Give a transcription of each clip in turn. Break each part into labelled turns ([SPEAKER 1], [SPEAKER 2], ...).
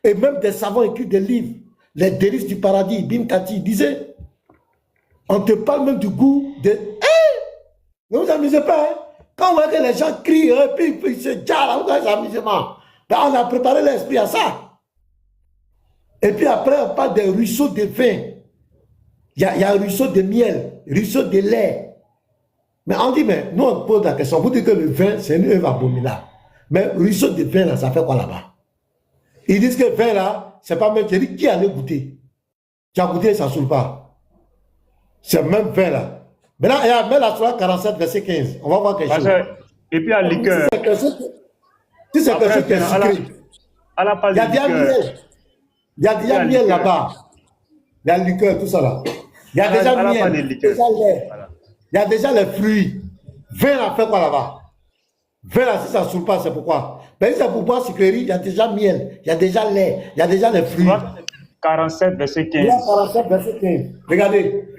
[SPEAKER 1] Et même des savants écrivent des livres. Les délices du paradis, Ibn Kati disait, on te parle même du goût de... Ne vous amusez pas, hein? Quand on voit que les gens crient, puis ils se jarent, on a amusement. Ben, on a préparé l'esprit à ça. Et puis après, on parle des ruisseaux de vin. Il y a un ruisseau de miel, ruisseau de lait. Mais on dit, mais nous on pose la question, vous dites que le vin, c'est une œuvre abominable. Mais ruisseau de vin, là, ça fait quoi là-bas? Ils disent que le vin, là, c'est pas même, j'ai dit, qui allait goûter? Tu as goûté, ça ne saoule pas. C'est le même vin, là. Maintenant, il y a la Surah 47, verset 15. On va voir quelque chose.
[SPEAKER 2] Et puis, à liqueur.
[SPEAKER 1] Si c'est quelque chose qui est sucré, il y a déjà miel. Il y a déjà miel là-bas. Il y a liqueur, tout ça là. Il y a déjà miel, déjà lait. Il y a déjà les fruits. Vin là, fait quoi là-bas? Vin là, si ça ne saoule pas, c'est pourquoi? Mais si c'est pour boire sucrerie, il y a déjà miel, il y a déjà lait, il y a déjà les fruits.
[SPEAKER 2] 47, verset 15.
[SPEAKER 1] 47, verset 15. Regardez.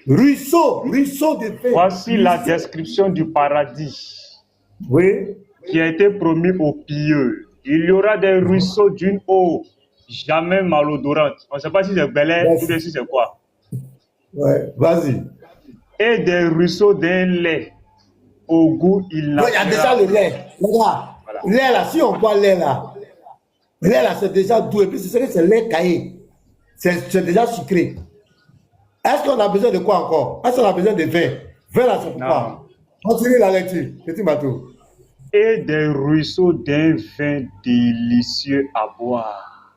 [SPEAKER 1] Ruisseau de vin.
[SPEAKER 2] Voici la description du paradis.
[SPEAKER 1] Oui.
[SPEAKER 2] Qui a été promis aux pieux. Il y aura des ruisseaux d'une eau jamais malodorante. On ne sait pas si c'est belé ou si c'est quoi.
[SPEAKER 1] Ouais, vas-y.
[SPEAKER 2] Et des ruisseaux d'un lait au goût il n'a.
[SPEAKER 1] Il y a déjà le lait. Voilà. Lait là, si on boit lait là, c'est déjà doux. Et puis c'est lait caillé. C'est déjà sucré. Est-ce qu'on a besoin de quoi encore? Est-ce qu'on a besoin de vin? Vin là, c'est pourquoi? Continue la lecture, petit bateau.
[SPEAKER 2] Et des ruisseaux d'un vin délicieux à boire.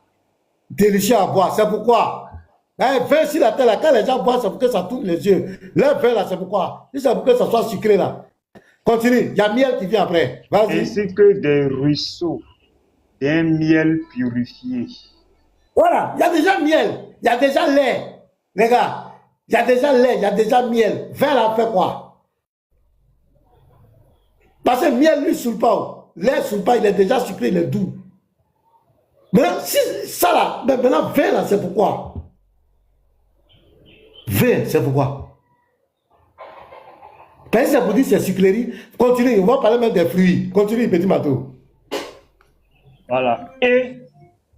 [SPEAKER 1] Délicieux à boire, c'est pourquoi? Vin sur la terre, là, quand les gens boivent, c'est pour que ça tourne les yeux. Le vin là, c'est pourquoi? C'est pour que ça soit sucré là. Continue, il y a miel qui vient après. Vas-y.
[SPEAKER 2] Ainsi que des ruisseaux d'un miel purifié.
[SPEAKER 1] Voilà, il y a déjà miel, il y a déjà lait. Les gars, il y a déjà lait, il y a déjà miel. Vin là, fait quoi? Parce que miel, lui, ne saoule pas. Lait ne saoule pas, il est déjà sucré, il est doux. Maintenant, si ça là, maintenant, vin là, c'est pourquoi? Vin, c'est pourquoi? Parce que c'est pour dire c'est sucrerie. Continue, on va parler même des fruits. Continue, petit bateau.
[SPEAKER 2] Voilà. Et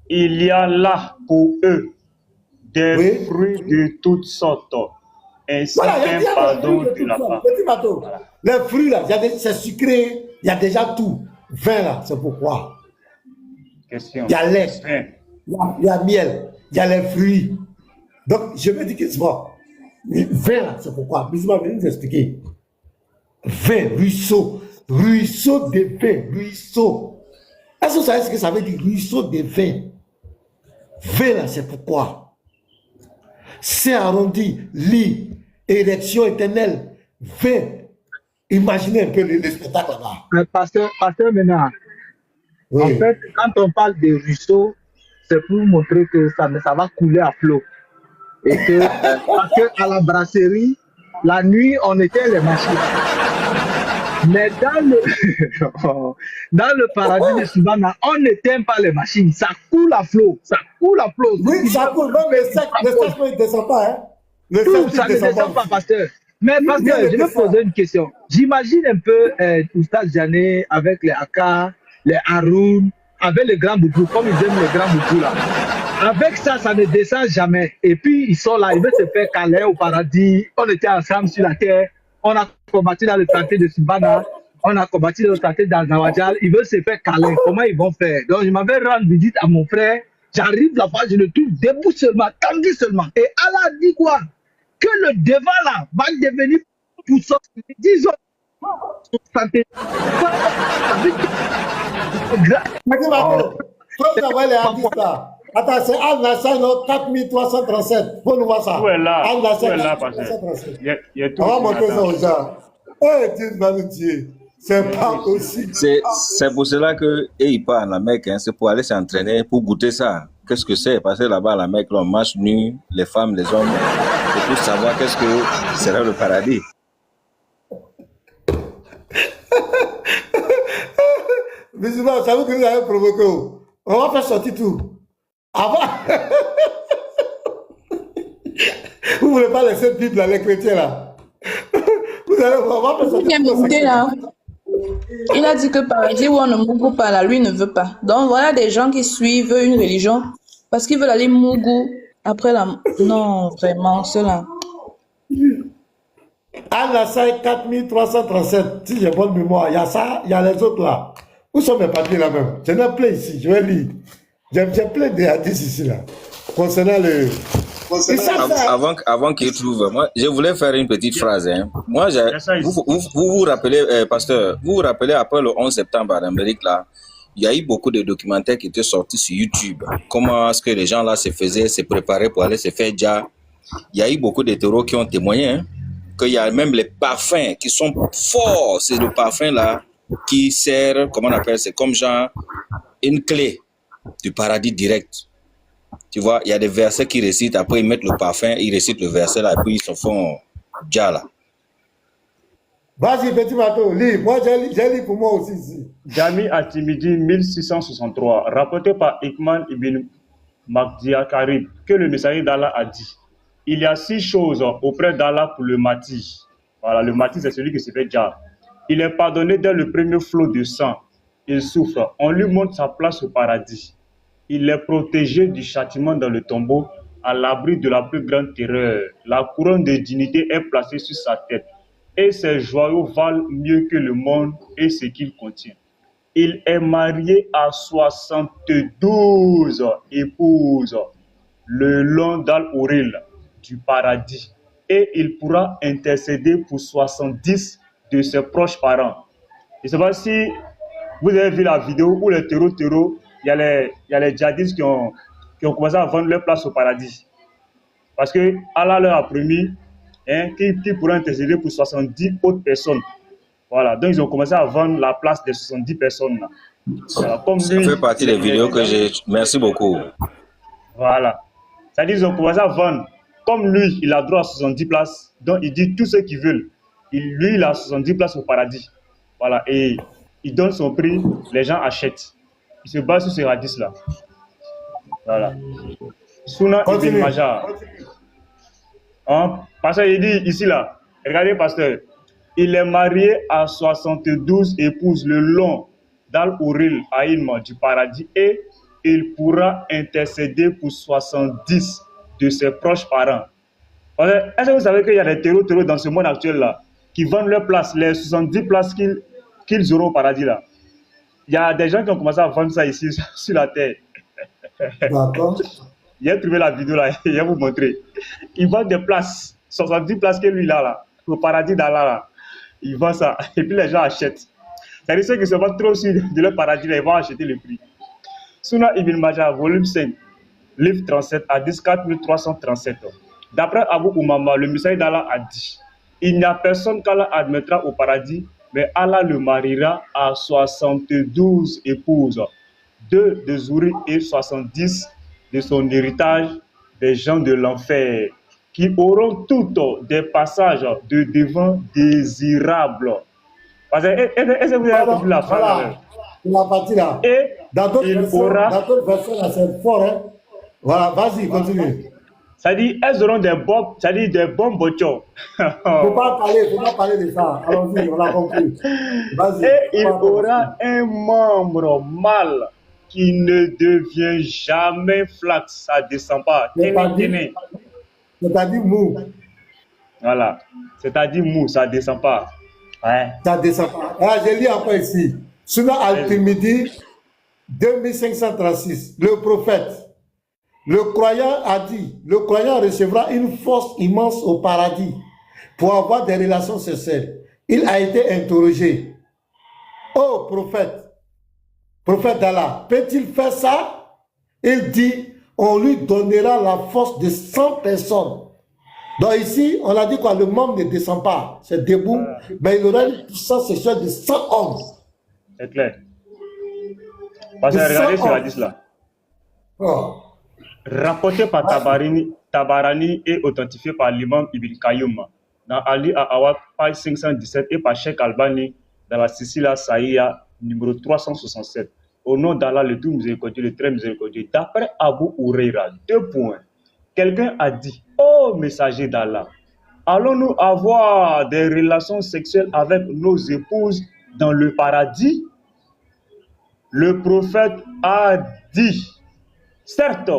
[SPEAKER 2] il y a là pour eux des fruits de toutes sortes. Ainsi qu'un pardon de la part.
[SPEAKER 1] Petit bateau. Voilà. Les fruits là, c'est sucré, il y a déjà tout. Vin là, c'est pourquoi?
[SPEAKER 2] Question.
[SPEAKER 1] Il y a lait, il y a miel, il y a les fruits. Donc, je me dis que c'est bon. Vin là, c'est pourquoi? Bisma, venez nous expliquer. Vin, ruisseau de vin, ruisseau. Est-ce que vous savez ce que ça veut dire, ruisseau de vin? Vin là, c'est pourquoi? C'est arrondi, lit, érection éternelle, vin. Imaginez un peu le spectacle là-bas.
[SPEAKER 3] Pasteur Ménard, en fait, quand on parle de ruisseau, c'est pour montrer que ça va couler à flot. Et que, parce qu'à la brasserie, la nuit, on éteint les machines. Mais dans le paradis de Subhana, on n'éteint pas les machines. Ça coule à flot. Ça coule à flot.
[SPEAKER 1] Oui, ça coule. Même le sec ne descend pas. Hein?
[SPEAKER 3] Ça ne descend pas, pasteur. Mais pasteur, je vais poser une question. J'imagine un peu Oustaz Jané avec les Aka, les Haroun, avec les grands boubous, comme ils aiment les grands boubous là. Avec ça, ça ne descend jamais. Et puis, ils sont là, ils veulent se faire câlin au paradis. On était ensemble sur la terre. On a combattu dans le quartier de Subhana. On a combattu dans le quartier d'Al-Zawajal. Ils veulent se faire câlin. Comment ils vont faire? Donc, je m'avais rendu visite à mon frère. J'arrive là-bas, je le trouve debout seulement, tendu seulement. Et Allah dit quoi? Que le devant là va devenir pour ça. Disons, santé.
[SPEAKER 1] Attends, c'est Al-Nassar 4337. Faut nous voir ça.
[SPEAKER 2] Où est là?
[SPEAKER 1] Al-Nassar 4337. On va montrer ça aux gens. Eh, Dieu va nous tuer. C'est pas possible.
[SPEAKER 4] C'est pour cela qu'il part à la Mecque. Hein, c'est pour aller s'entraîner, pour goûter ça. Qu'est-ce que c'est? Parce que là-bas, à la Mecque, on marche nu, les femmes, les hommes, et pour savoir qu'est-ce que sera le paradis.
[SPEAKER 1] Musulman, ça veut que vous avez provoqué. On va faire sortir tout. Avant. Vous ne voulez pas laisser cette Bible là, les chrétiens là. Vous allez voir, on va faire sortir tout.
[SPEAKER 5] Là. Il a dit que paradis où on ne mourra pas là, lui ne veut pas. Donc voilà des gens qui suivent une religion Parce qu'ils veulent aller Mougou après la... Non, vraiment, cela.
[SPEAKER 1] Al-Nassai 4337, si j'ai bonne mémoire, il y a ça, il y a les autres là. Où sont mes papiers là même? J'en ai plein ici, je vais lire. J'ai plein de hadiths ici là. Concernant le...
[SPEAKER 4] Avant qu'il trouve, moi, je voulais faire une petite phrase. Hein. Moi, vous rappelez, pasteur, vous vous rappelez après le 11 septembre en Amérique là, il y a eu beaucoup de documentaires qui étaient sortis sur YouTube. Comment est-ce que les gens là se préparaient pour aller se faire déjà. Il y a eu beaucoup de terreaux qui ont témoigné hein, qu'il y a même les parfums qui sont forts. C'est le parfum là qui sert, comment on appelle, c'est comme genre une clé du paradis direct. Tu vois, il y a des versets qui récitent, après ils mettent le parfum, ils récitent le verset là, et puis ils se font déjà là.
[SPEAKER 1] Vas-y, petit bateau, lis. Moi, j'ai lu pour moi aussi ici.
[SPEAKER 2] Jami Atimidi 1663, rapporté par Ikman ibn Magdiakarib, que le messager d'Allah a dit. Il y a 6 choses auprès d'Allah pour le Mahdi. Voilà, le Mahdi, c'est celui qui se fait déjà. Il est pardonné dès le premier flot de sang. Il souffre. On lui montre sa place au paradis. Il est protégé du châtiment dans le tombeau, à l'abri de la plus grande terreur. La couronne de dignité est placée sur sa tête. Et ses joyaux valent mieux que le monde et ce qu'il contient. Il est marié à 72 épouses le long d'Al-Ouril du paradis. Et il pourra intercéder pour 70 de ses proches parents. Je ne sais pas si vous avez vu la vidéo où les terreaux, il y a les djihadistes qui ont commencé à vendre leur place au paradis. Parce que Allah leur a promis qu'ils pourraient intercéder pour 70 autres personnes. Voilà, donc ils ont commencé à vendre la place des 70 personnes. Là. Voilà, comme
[SPEAKER 4] Ça
[SPEAKER 2] lui,
[SPEAKER 4] fait partie des vidéos que j'ai. Merci beaucoup.
[SPEAKER 2] Voilà. C'est-à-dire qu'ils ont commencé à vendre. Comme lui, il a droit à 70 places, donc il dit tous ceux qui veulent. Lui, il a 70 places au paradis. Voilà, et il donne son prix, les gens achètent. Il se base sur ce hadith-là. Voilà. Suna ibn Majah. Pasteur, il dit ici, là, regardez, pasteur, il est marié à 72 épouses le long d'Al-Ouril, Aïnma, du paradis, et il pourra intercéder pour 70 de ses proches parents. Est-ce que vous savez qu'il y a des terreaux dans ce monde actuel-là qui vendent leurs places, les 70 places qu'ils auront au paradis là? Il y a des gens qui ont commencé à vendre ça ici sur la terre.
[SPEAKER 1] D'accord.
[SPEAKER 2] J'ai trouvé la vidéo là, je vais vous montrer. Ils vendent des places, 70 places que lui il a là, au paradis d'Allah là. Ils vendent ça, et puis les gens achètent. C'est-à-dire ceux qui se vendent trop sur de leur paradis là, ils vont acheter le prix. Sunan Ibn Majah, volume 5, livre 37, hadith 4337. D'après Abu Umama, le messager d'Allah a dit, il n'y a personne qu'Allah admettra au paradis, mais Allah le mariera à 72 épouses, 2 de Zouri et 70 de son héritage, des gens de l'enfer, qui auront toutes des passages de devant désirables. Est-ce que vous avez compris la phrase?
[SPEAKER 1] La partie là.
[SPEAKER 2] Et
[SPEAKER 1] dans d'autres versions, là, c'est fort. Hein? Voilà, vas-y, continue.
[SPEAKER 2] Ça dit, elles auront des bombes, ça dit des bombes bochons.
[SPEAKER 1] Faut pas parler de ça. Allons-y, on a compris. Vas-y.
[SPEAKER 2] Et il aura un membre mâle qui ne devient jamais flax, ça ne descend pas.
[SPEAKER 1] C'est-à-dire mou.
[SPEAKER 2] Voilà. C'est-à-dire mou, ça ne descend pas. Ouais.
[SPEAKER 1] Ça ne descend pas. Ah, je lis encore ici. Sunan Al-Tirmidhi 2536. Le prophète. Le croyant a dit, le croyant recevra une force immense au paradis pour avoir des relations sexuelles. Il a été interrogé. Oh prophète d'Allah, peut-il faire ça? Il dit, on lui donnera la force de 100 personnes. Donc ici, on a dit quoi? Le membre ne descend pas, c'est debout, mais il aura une puissance sexuelle de 100 hommes.
[SPEAKER 2] C'est clair. Parce que regardez ce hadith là.
[SPEAKER 1] Oh.
[SPEAKER 2] Rapporté par Tabarani et authentifié par l'imam Ibn Qayyum dans Ali Awad, page 517, et par Sheikh Albani dans la Sicila Saïa, numéro 367. Au nom d'Allah, le tout miséricordieux, le très miséricordieux. D'après Abu Huraira, 2 points. Quelqu'un a dit, ô messager d'Allah, allons-nous avoir des relations sexuelles avec nos épouses dans le paradis? Le prophète a dit, Certes,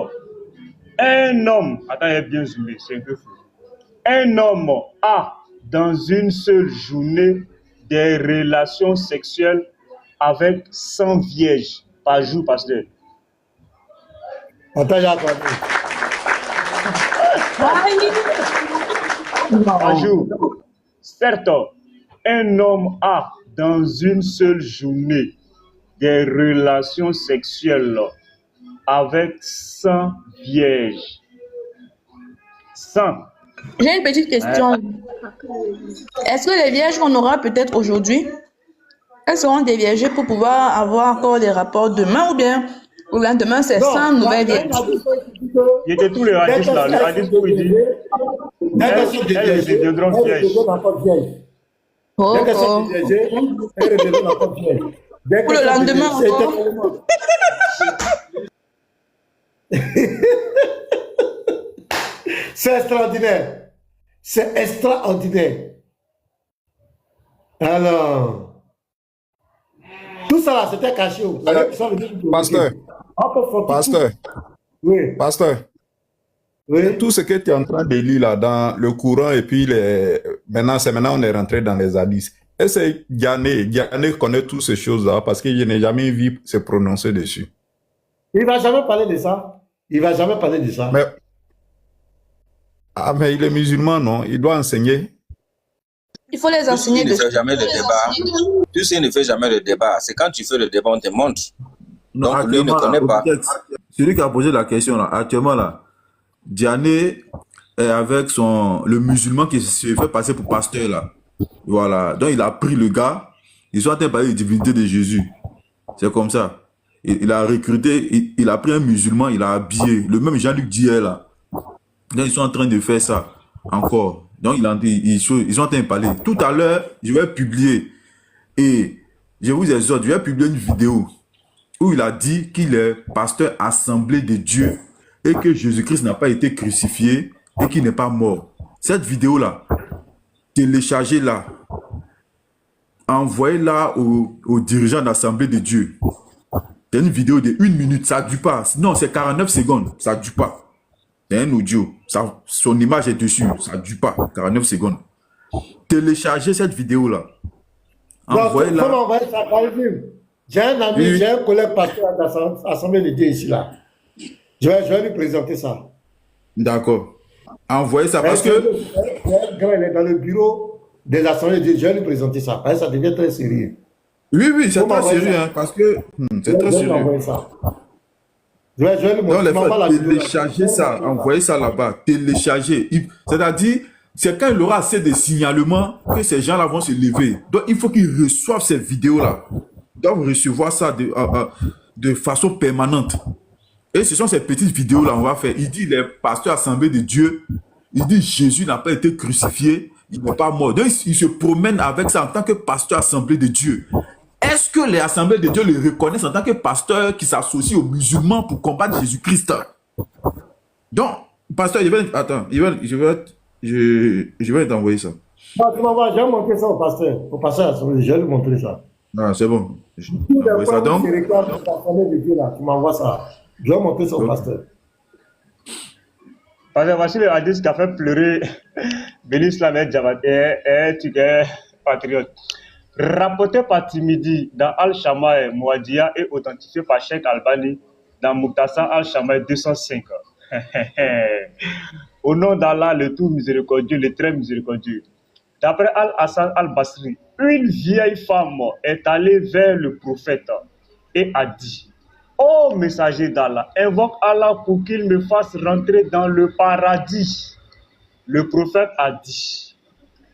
[SPEAKER 2] un homme, attends, il est bien zoomé, c'est un peu fou. Un homme a, dans une seule journée, des relations sexuelles avec 100 vierges par jour, pasteur.
[SPEAKER 1] Attends, j'ai entendu.
[SPEAKER 2] Par jour. Certes, un homme a, dans une seule journée, des relations sexuelles avec 100 vierges. 100.
[SPEAKER 5] J'ai une petite question. Est-ce que les vierges qu'on aura peut-être aujourd'hui, elles seront des vierges pour pouvoir avoir encore des rapports demain ou bien le lendemain, c'est 100 nouvelles vierges?
[SPEAKER 2] Il était tous les hadiths là. Le hadith où il dit elles deviendront vierges.
[SPEAKER 5] Oh, oh. Pour le lendemain encore.
[SPEAKER 1] C'est extraordinaire. C'est extraordinaire. Alors, tout ça là, c'était caché.
[SPEAKER 6] Pasteur, pasteur,
[SPEAKER 1] Oui,
[SPEAKER 6] pasteur,
[SPEAKER 1] oui.
[SPEAKER 6] tout ce que tu es en train de lire là dans le courant et puis maintenant on est rentré dans les hadiths. Est-ce que Diané connaît toutes ces choses-là parce que je n'ai jamais vu se prononcer dessus.
[SPEAKER 1] Il ne va jamais parler de ça. Il ne va jamais parler de ça.
[SPEAKER 6] Mais il est musulman, non? Il doit enseigner.
[SPEAKER 5] Il faut les enseigner
[SPEAKER 4] Tu ne fais jamais le débat. Tu sais, il ne fait jamais le débat. C'est quand tu fais le débat, on te montre.
[SPEAKER 7] Non,
[SPEAKER 4] Donc, lui ne connaît pas.
[SPEAKER 7] Celui qui a posé la question, là, actuellement, là, Diané est avec le musulman qui se fait passer pour pasteur, là. Voilà. Donc, il a pris le gars. Ils sont en train de parler de divinité de Jésus. C'est comme ça. Il a recruté, il a pris un musulman, il a habillé. Le même Jean-Luc Dier, là. Donc, ils sont en train de faire ça encore. Donc, ils sont en train de parler. Tout à l'heure, je vais publier. Et je vous exhorte, je vais publier une vidéo où il a dit qu'il est pasteur assemblée de Dieu et que Jésus-Christ n'a pas été crucifié et qu'il n'est pas mort. Cette vidéo-là, téléchargez-la, envoyez-la aux dirigeants d'assemblée de Dieu. C'est une vidéo de 1 minute, ça ne dure pas. Non, c'est 49 secondes, ça ne dure pas. C'est un audio, son image est dessus, ça ne dure pas, 49 secondes. Téléchargez cette vidéo-là. Envoyez-la.
[SPEAKER 1] Comment envoyer ça par le film? J'ai un ami,
[SPEAKER 7] Oui.
[SPEAKER 1] j'ai un collègue pasteur de l'Assemblée de Dieu ici, là. Je vais lui présenter ça.
[SPEAKER 7] D'accord. Envoyez ça parce que...
[SPEAKER 1] Quand il est dans le bureau des Assemblées de Dieu, je vais lui présenter ça. Parce que ça devient très sérieux.
[SPEAKER 7] Oui, c'est très sérieux,
[SPEAKER 1] ça.
[SPEAKER 7] hein, parce que... c'est très
[SPEAKER 1] Je vais lui
[SPEAKER 7] sérieux.
[SPEAKER 1] envoyer ça. Je vais lui
[SPEAKER 7] Non, les
[SPEAKER 1] montrer
[SPEAKER 7] frères, téléchargez ça, envoyez ça là-bas, téléchargez. C'est-à-dire, c'est quand il aura assez de signalements que ces gens-là vont se lever. Donc, il faut qu'ils reçoivent ces vidéos-là. Ils doivent recevoir ça de façon permanente. Et ce sont ces petites vidéos-là qu'on va faire. Il dit, les pasteurs assemblés de Dieu, il dit, Jésus n'a pas été crucifié, il n'est pas mort. Donc, il se promène avec ça en tant que pasteur assemblé de Dieu. Est-ce que les assemblées de Dieu le reconnaissent en tant que pasteur qui s'associe aux musulmans pour combattre Jésus-Christ? Donc, pasteur, je vais t'envoyer ça.
[SPEAKER 1] Non, tu m'envoies, je vais montrer ça au pasteur. Au pasteur, je vais lui montrer ça.
[SPEAKER 7] Ah, c'est bon. Je vais
[SPEAKER 1] Tous les
[SPEAKER 7] t'envoyer ça.
[SPEAKER 1] points
[SPEAKER 7] Donc,
[SPEAKER 1] qui réclament l'Assemblée de Dieu, là, tu m'envoies ça. Je vais montrer ça au pasteur.
[SPEAKER 2] Parce que voici le hadith qui a fait pleurer Bélis Lamed Javad et tu es patriote. Rapporté par Timidi dans Al-Shamaï Mouadia et authentifié par Sheikh Albani dans Muqtasar Al-Shamaï 205. Au nom d'Allah, le tout miséricordieux, le très miséricordieux. D'après Al-Hassan Al-Basri, une vieille femme est allée vers le prophète et a dit: ô messager d'Allah, invoque Allah pour qu'il me fasse rentrer dans le paradis. Le prophète a dit: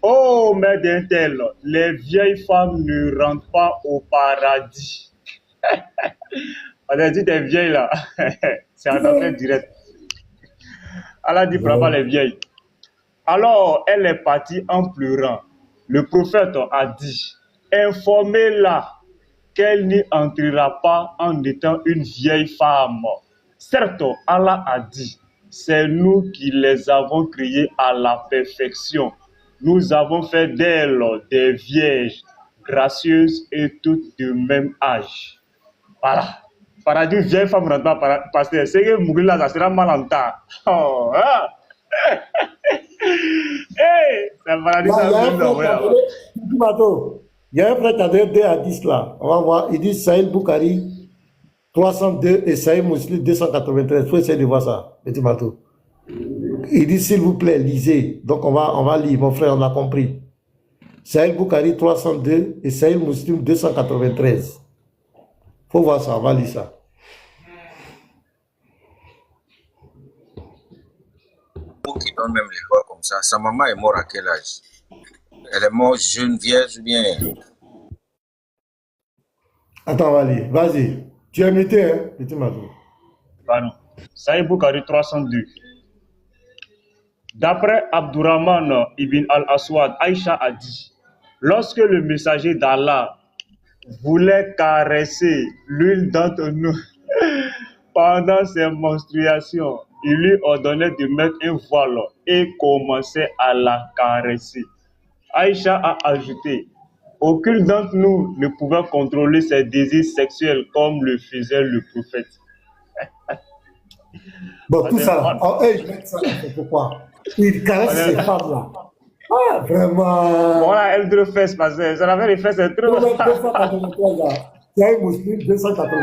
[SPEAKER 2] ô mère d'un tel, les vieilles femmes ne rentrent pas au paradis. On a dit des vieilles là, c'est un affaire direct. Allah dit: bravo les vieilles. Alors elle est partie en pleurant. Le prophète a dit: informez-la qu'elle n'y entrera pas en étant une vieille femme. Certes, Allah a dit: c'est nous qui les avons créées à la perfection. Nous avons fait d'elles des vierges gracieuses et toutes de même âge. Voilà. Paradis, vieille femme rentre pas, pasteur. C'est que mourir là, ça sera mal en temps. Oh, ah. Hey, c'est le paradis, ça va nous envoyer là-bas.
[SPEAKER 1] Il y a un frère qui a donné 2 hadiths là. On va voir. Il dit Sahih Bukhari 302 et Sahih Muslim 293. Il faut essayer de voir ça, petit Mato. Il dit s'il vous plaît, lisez. Donc on va lire, mon frère, on a compris. Sahih Bukhari 302 et Sahih Muslim 293. Faut voir ça, on va lire ça.
[SPEAKER 4] Qui donne même les lois comme ça. Sa maman est morte à quel âge? Elle est morte jeune, vierge ou bien?
[SPEAKER 1] Attends, on va lire. Vas-y. Tu es muté, hein, petit Mato.
[SPEAKER 2] Pardon. Sahih Bukhari 302. D'après Abdurrahman ibn al-Aswad, Aïcha a dit, lorsque le messager d'Allah voulait caresser l'une d'entre nous pendant ses menstruations, il lui ordonnait de mettre un voile et commençait à la caresser. Aïcha a ajouté, aucun d'entre nous ne pouvait contrôler ses désirs sexuels comme le faisait le prophète.
[SPEAKER 1] Bon, tout ça là. Oh, hey, c'est pourquoi il caresse ces femmes-là. Ah, vraiment.
[SPEAKER 2] Voilà, elle deux fesses, parce que ça avait les fesses, c'est trop.
[SPEAKER 1] 283 là. C'est un musulman 283.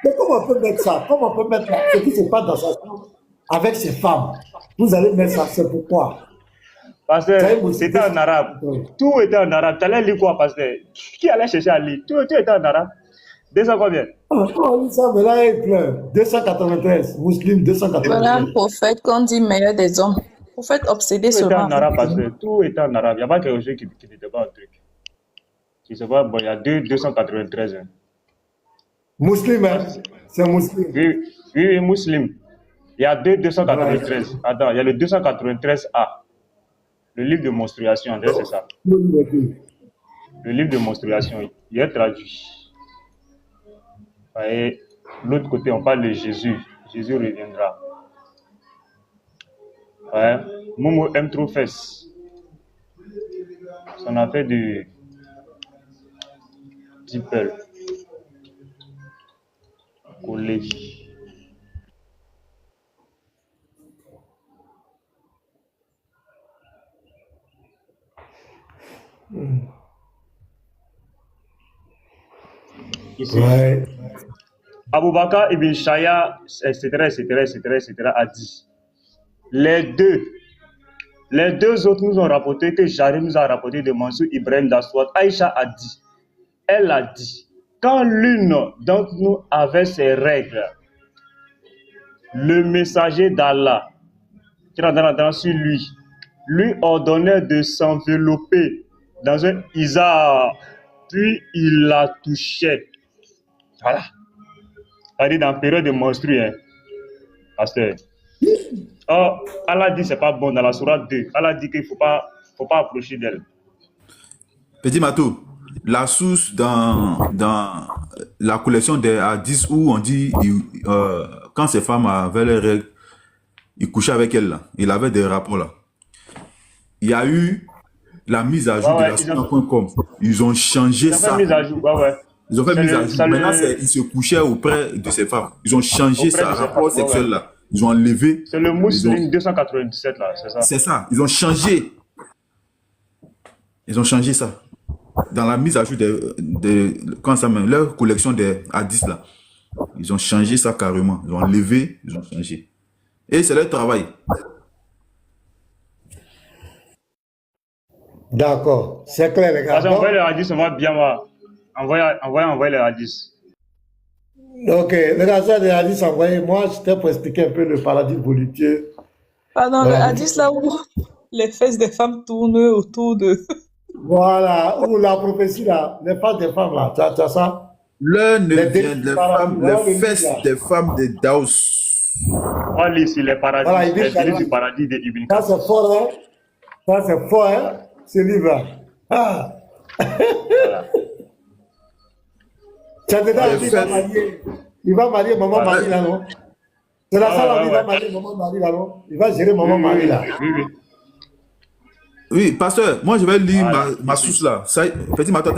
[SPEAKER 1] Mais comment on peut mettre ça? Comment on peut mettre ce qui se passe dans sa chambre avec ses femmes? Vous allez mettre ça, c'est pourquoi?
[SPEAKER 2] Parce que c'était en arabe. Tout était en arabe. Tu allais lire quoi, parce que qui allait chercher à lire? Tout était en arabe. 200 combien?
[SPEAKER 1] Oh, ça, mais là, il pleut. 293. Musulman 293.
[SPEAKER 5] Voilà un prophète qu'on dit meilleur des hommes. Prophète obsédé
[SPEAKER 2] Tout était
[SPEAKER 5] seulement.
[SPEAKER 2] en arabe, parce que tout était en arabe. Il n'y a pas quelque chose qui n'était pas un truc. Tu sais pas, bon, il y a 293. Hein.
[SPEAKER 1] Musulman, hein? C'est musulman.
[SPEAKER 2] Oui, musulman. Il y a 293. Attends, il y a le 293A. Le livre de menstruation, c'est ça. Le livre de menstruation, il est traduit. Et l'autre côté, on parle de Jésus. Jésus reviendra. Ouais. Momo aime trop fesses. Ça en a fait du Dippel. Collé. Ici.
[SPEAKER 1] Ouais.
[SPEAKER 2] Abou Bakr ibn Shaya, etc., a dit. Les deux autres nous ont rapporté que Jarim nous a rapporté de Mansour Ibrahim d'Aswad. Aïcha a dit, elle a dit, quand l'une d'entre nous avait ses règles, le messager d'Allah, qui rentre sur lui ordonnait de s'envelopper dans un izar, puis il la touchait. Voilà. Elle est dans la période de menstru, hein. Pasteur. Oh, Allah dit c'est pas bon dans la sourate 2. Allah dit qu'il faut pas approcher d'elle.
[SPEAKER 7] Petit Matou, la source dans la collection des hadiths où on dit quand ces femmes avaient les règles, il couchait avec elles là. Il avait des rapports là. Il y a eu la mise à jour de la sourate.com. Ils ont changé ça.
[SPEAKER 2] Ils ont fait mise à jour, ouais.
[SPEAKER 7] Ils ont fait mise à jour. Maintenant, ils se couchaient auprès de ces femmes. Ils ont changé ça, rapport sexuel là. Ils ont enlevé.
[SPEAKER 2] C'est le Muslim 297 là, c'est ça?
[SPEAKER 7] C'est ça. Ils ont changé. Ils ont changé ça. Dans la mise à jour quand ça met leur collection des hadiths là. Ils ont changé ça carrément. Ils ont enlevé, ils ont changé. Et c'est leur travail.
[SPEAKER 1] D'accord. C'est clair, les gars.
[SPEAKER 2] Envoyez les hadiths, on va bien voir. Envoyez les hadiths.
[SPEAKER 1] Ok, les gars, ça, les hadiths envoyés. Moi, c'était pour expliquer un peu le paradis voluptueux.
[SPEAKER 5] Pardon, le hadith là où les fesses des femmes tournent autour de.
[SPEAKER 1] Voilà, ou la prophétie là, les fesses des femmes là, tu as ça?
[SPEAKER 7] L'heure ne vient des femmes, les fesses des femmes de Daous.
[SPEAKER 2] On lit sur les paradis,
[SPEAKER 1] voilà,
[SPEAKER 2] les livres du paradis de Ibn
[SPEAKER 1] Kassim. Ça c'est fort, hein? Ça c'est fort, hein? Ce livre-là. Ah! Voilà. Tu as déjà dit, il va marier maman Marie là, non? C'est la salle où il va marier maman Marie là, non? Il va gérer maman Marie là.
[SPEAKER 2] Oui.
[SPEAKER 7] Oui, pasteur, moi je vais lire
[SPEAKER 2] Voilà.
[SPEAKER 7] ma source là. Petit matin,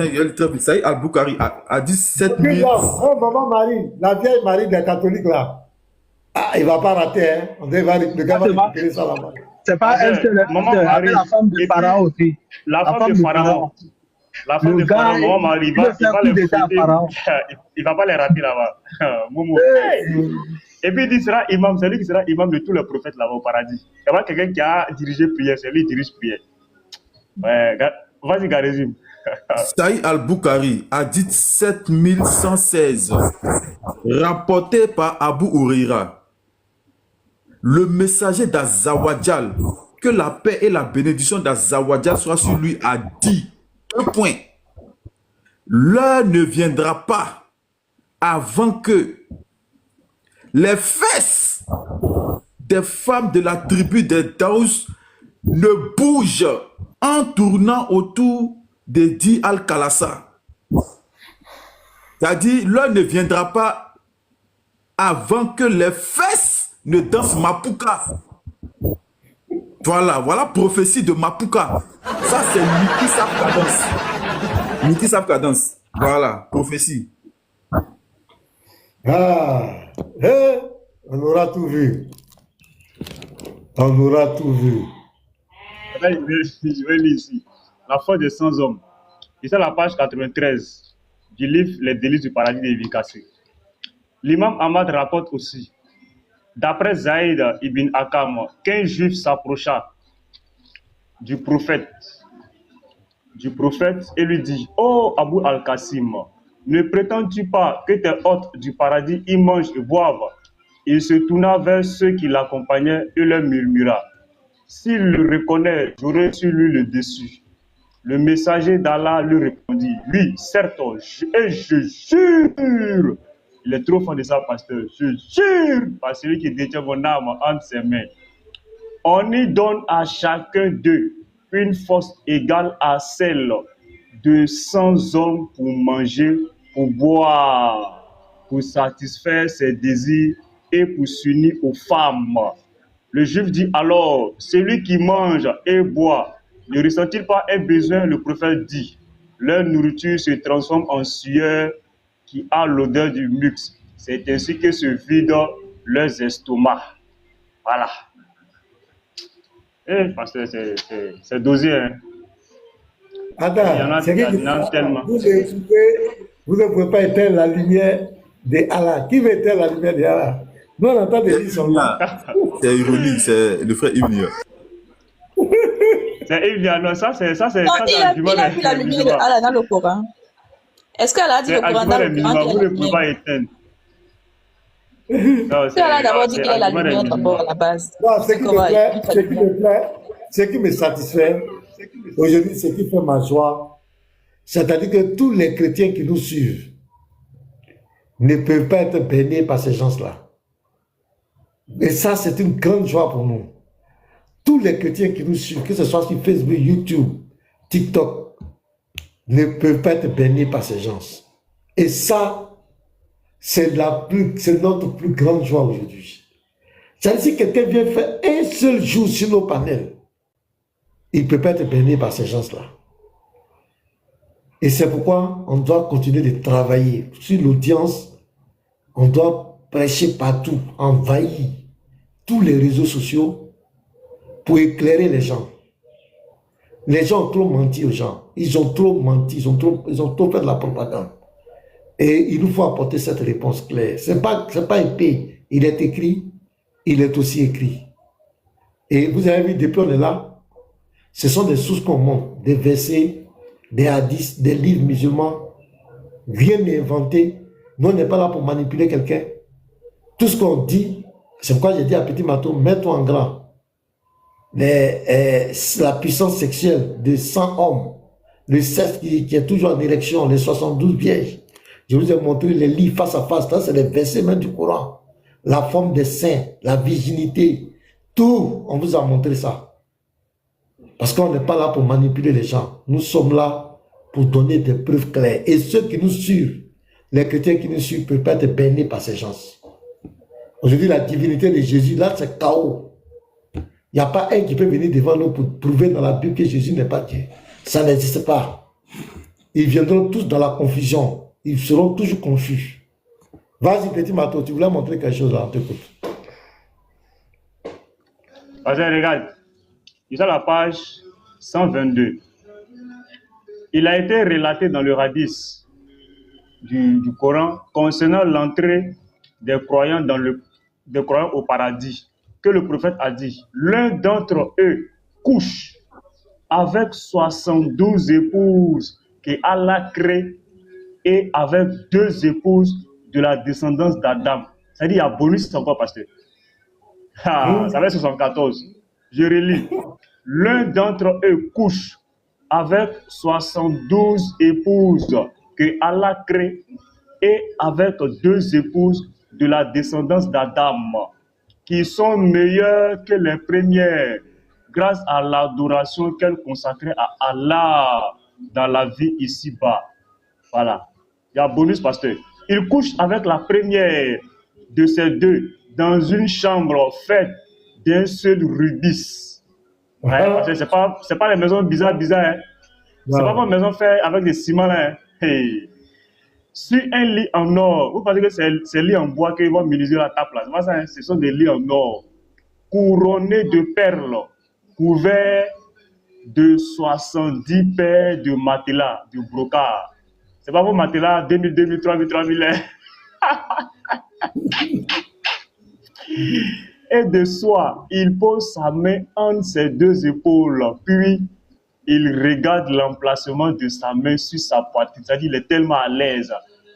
[SPEAKER 7] Saïd Al-Bukhari a dit 7000.
[SPEAKER 1] Oh, maman Marie, la vieille Marie des catholiques là. Ah, il va pas rater, hein. Le gars va récupérer ça là-bas.
[SPEAKER 3] C'est pas elle seule, la femme de Pharaon aussi.
[SPEAKER 2] La femme de Pharaon. La femme de Pharaon, maman Marie, il va les fouetter. Il va pas les rater là-bas. Momo. Et puis il dit, sera imam, c'est lui qui sera imam de tous les prophètes là-bas au paradis. Il y a quelqu'un qui a dirigé prière, c'est lui qui dirige prière. Ouais, vas-y, gars, résume.
[SPEAKER 7] Saïd Al-Bukhari a dit 7116, rapporté par Abu Huraira. Le messager d'Azawajal, que la paix et la bénédiction d'Azawajal soient sur lui, a dit, l'heure ne viendra pas avant que les fesses des femmes de la tribu des Daous ne bougent en tournant autour de Di Al-Khalasa. C'est-à-dire, l'heure ne viendra pas avant que les fesses ne dansent Mapuka. Voilà prophétie de Mapuka. Ça, c'est Niki Saf Niki Saf Cadence. Voilà, prophétie.
[SPEAKER 1] On aura tout vu. On aura tout vu.
[SPEAKER 2] Là, je vais lire ici. La foi des 100 hommes. Et c'est la page 93 du livre Les délices du paradis des vies cassées. L'imam Ahmad rapporte aussi, d'après Zaïd ibn Akam, qu'un juif s'approcha du prophète et lui dit, oh Abu al-Qasim, ne prétends-tu pas que tes hôtes du paradis y mangent et boivent? Il se tourna vers ceux qui l'accompagnaient et leur murmura, s'il le reconnaît, j'aurai sur lui le dessus. Le messager d'Allah lui répondit, oui, certes, je jure. Il est trop fort de ça, pasteur. Je jure par celui qui détient mon âme entre ses mains. On y donne à chacun d'eux une force égale à celle de 100 hommes pour manger, pour boire, pour satisfaire ses désirs et pour s'unir aux femmes. Le juif dit alors, celui qui mange et boit, ne ressent-il pas un besoin? Le prophète dit, leur nourriture se transforme en sueur qui a l'odeur du mux. C'est ainsi que se vident leurs estomacs. Voilà. Eh, parce que c'est dosé. Hein.
[SPEAKER 1] Attends,
[SPEAKER 2] il y en a tellement.
[SPEAKER 1] Vous ne pouvez pas éteindre la lumière de Allah. Qui veut éteindre la lumière de Allah? Nous, on entend des gens là.
[SPEAKER 7] C'est ironique, c'est le frère Ibn.
[SPEAKER 2] C'est Ibn, non, ça c'est
[SPEAKER 5] il a vu la lumière de Allah dans le Coran. Est-ce qu'elle a dit le Coran dans le Coran?
[SPEAKER 2] Vous ne pouvez pas éteindre.
[SPEAKER 5] C'est Allah d'abord dit qu'il a la lumière d'abord à la base.
[SPEAKER 1] Ce qui me satisfait aujourd'hui, ce qui fait ma joie, c'est-à-dire que tous les chrétiens qui nous suivent ne peuvent pas être bénis par ces gens-là. Et ça, c'est une grande joie pour nous. Tous les chrétiens qui nous suivent, que ce soit sur Facebook, YouTube, TikTok, ne peuvent pas être bénis par ces gens. Et ça, c'est notre plus grande joie aujourd'hui. C'est-à-dire si quelqu'un vient faire un seul jour sur nos panels, il ne peut pas être béni par ces gens-là. Et c'est pourquoi on doit continuer de travailler sur l'audience. On doit prêcher partout, envahir tous les réseaux sociaux pour éclairer les gens. Les gens ont trop menti aux gens. Ils ont trop menti, ils ont trop fait de la propagande. Et il nous faut apporter cette réponse claire. Ce n'est pas épais. Il est écrit, il est aussi écrit. Et vous avez vu, depuis on est là, ce sont des sources qu'on montre, des versets, des hadiths, des livres musulmans. Rien n'est inventé. Nous, on n'est pas là pour manipuler quelqu'un. Tout ce qu'on dit, c'est pourquoi j'ai dit à Petit Matou, mets-toi en grand. La puissance sexuelle de 100 hommes, le sexe qui est toujours en érection, les 72 vierges. Je vous ai montré les livres face à face. Ça, c'est les versets même du Coran. La forme des seins, la virginité, tout, on vous a montré ça. Parce qu'on n'est pas là pour manipuler les gens. Nous sommes là pour donner des preuves claires. Et ceux qui nous suivent, les chrétiens qui nous suivent, ne peuvent pas être bénis par ces gens. Aujourd'hui, la divinité de Jésus, là, c'est chaos. Il n'y a pas un qui peut venir devant nous pour prouver dans la Bible que Jésus n'est pas Dieu. Ça n'existe pas. Ils viendront tous dans la confusion. Ils seront toujours confus. Vas-y, petit Mato, tu voulais montrer quelque chose là, on t'écoute.
[SPEAKER 2] Vas-y, regarde. Il est la page 122. Il a été relaté dans le hadith du Coran concernant l'entrée des croyants au paradis, que le prophète a dit, l'un d'entre eux couche avec 72 épouses que Allah crée et avec 2 épouses de la descendance d'Adam. C'est-à-dire, il y a bonus encore, pasteur. Ça va être 74. Je relis. L'un d'entre eux couche avec 72 épouses que Allah crée et avec 2 épouses de la descendance d'Adam, qui sont meilleures que les premières, grâce à l'adoration qu'elles consacraient à Allah dans la vie ici-bas. Voilà. Il y a un bonus, pasteur. Il couche avec la première de ces 2 dans une chambre faite d'un seul rubis. Ouais, c'est pas les maisons bizarres, hein. C'est pas une maison faite avec des ciments, là. Hein. Hey. Sur un lit en or, vous pensez que c'est lit en bois qu'ils vont minimiser la table là. C'est pas ça, hein? Ce sont des lits en or, couronnés de perles, couverts de 70 paires de matelas, de brocart. C'est pas vos matelas 2000, 2000, 3000, 3000. Et de soir, il pose sa main entre ses 2 épaules, puis il regarde l'emplacement de sa main sur sa poitrine. C'est-à-dire, il est tellement à l'aise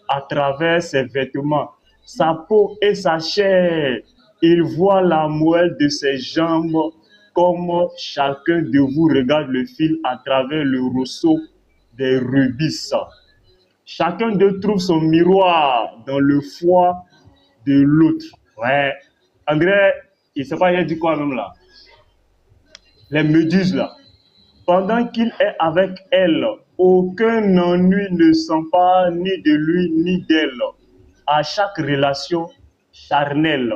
[SPEAKER 2] à travers ses vêtements, sa peau et sa chair. Il voit la moelle de ses jambes comme chacun de vous regarde le fil à travers le roseau des rubis. Chacun d'eux trouve son miroir dans le foie de l'autre. Ouais. André, il ne sait pas rien du quoi même là. Les méduses là. Pendant qu'il est avec elle, aucun ennui ne s'empare ni de lui ni d'elle. À chaque relation charnelle,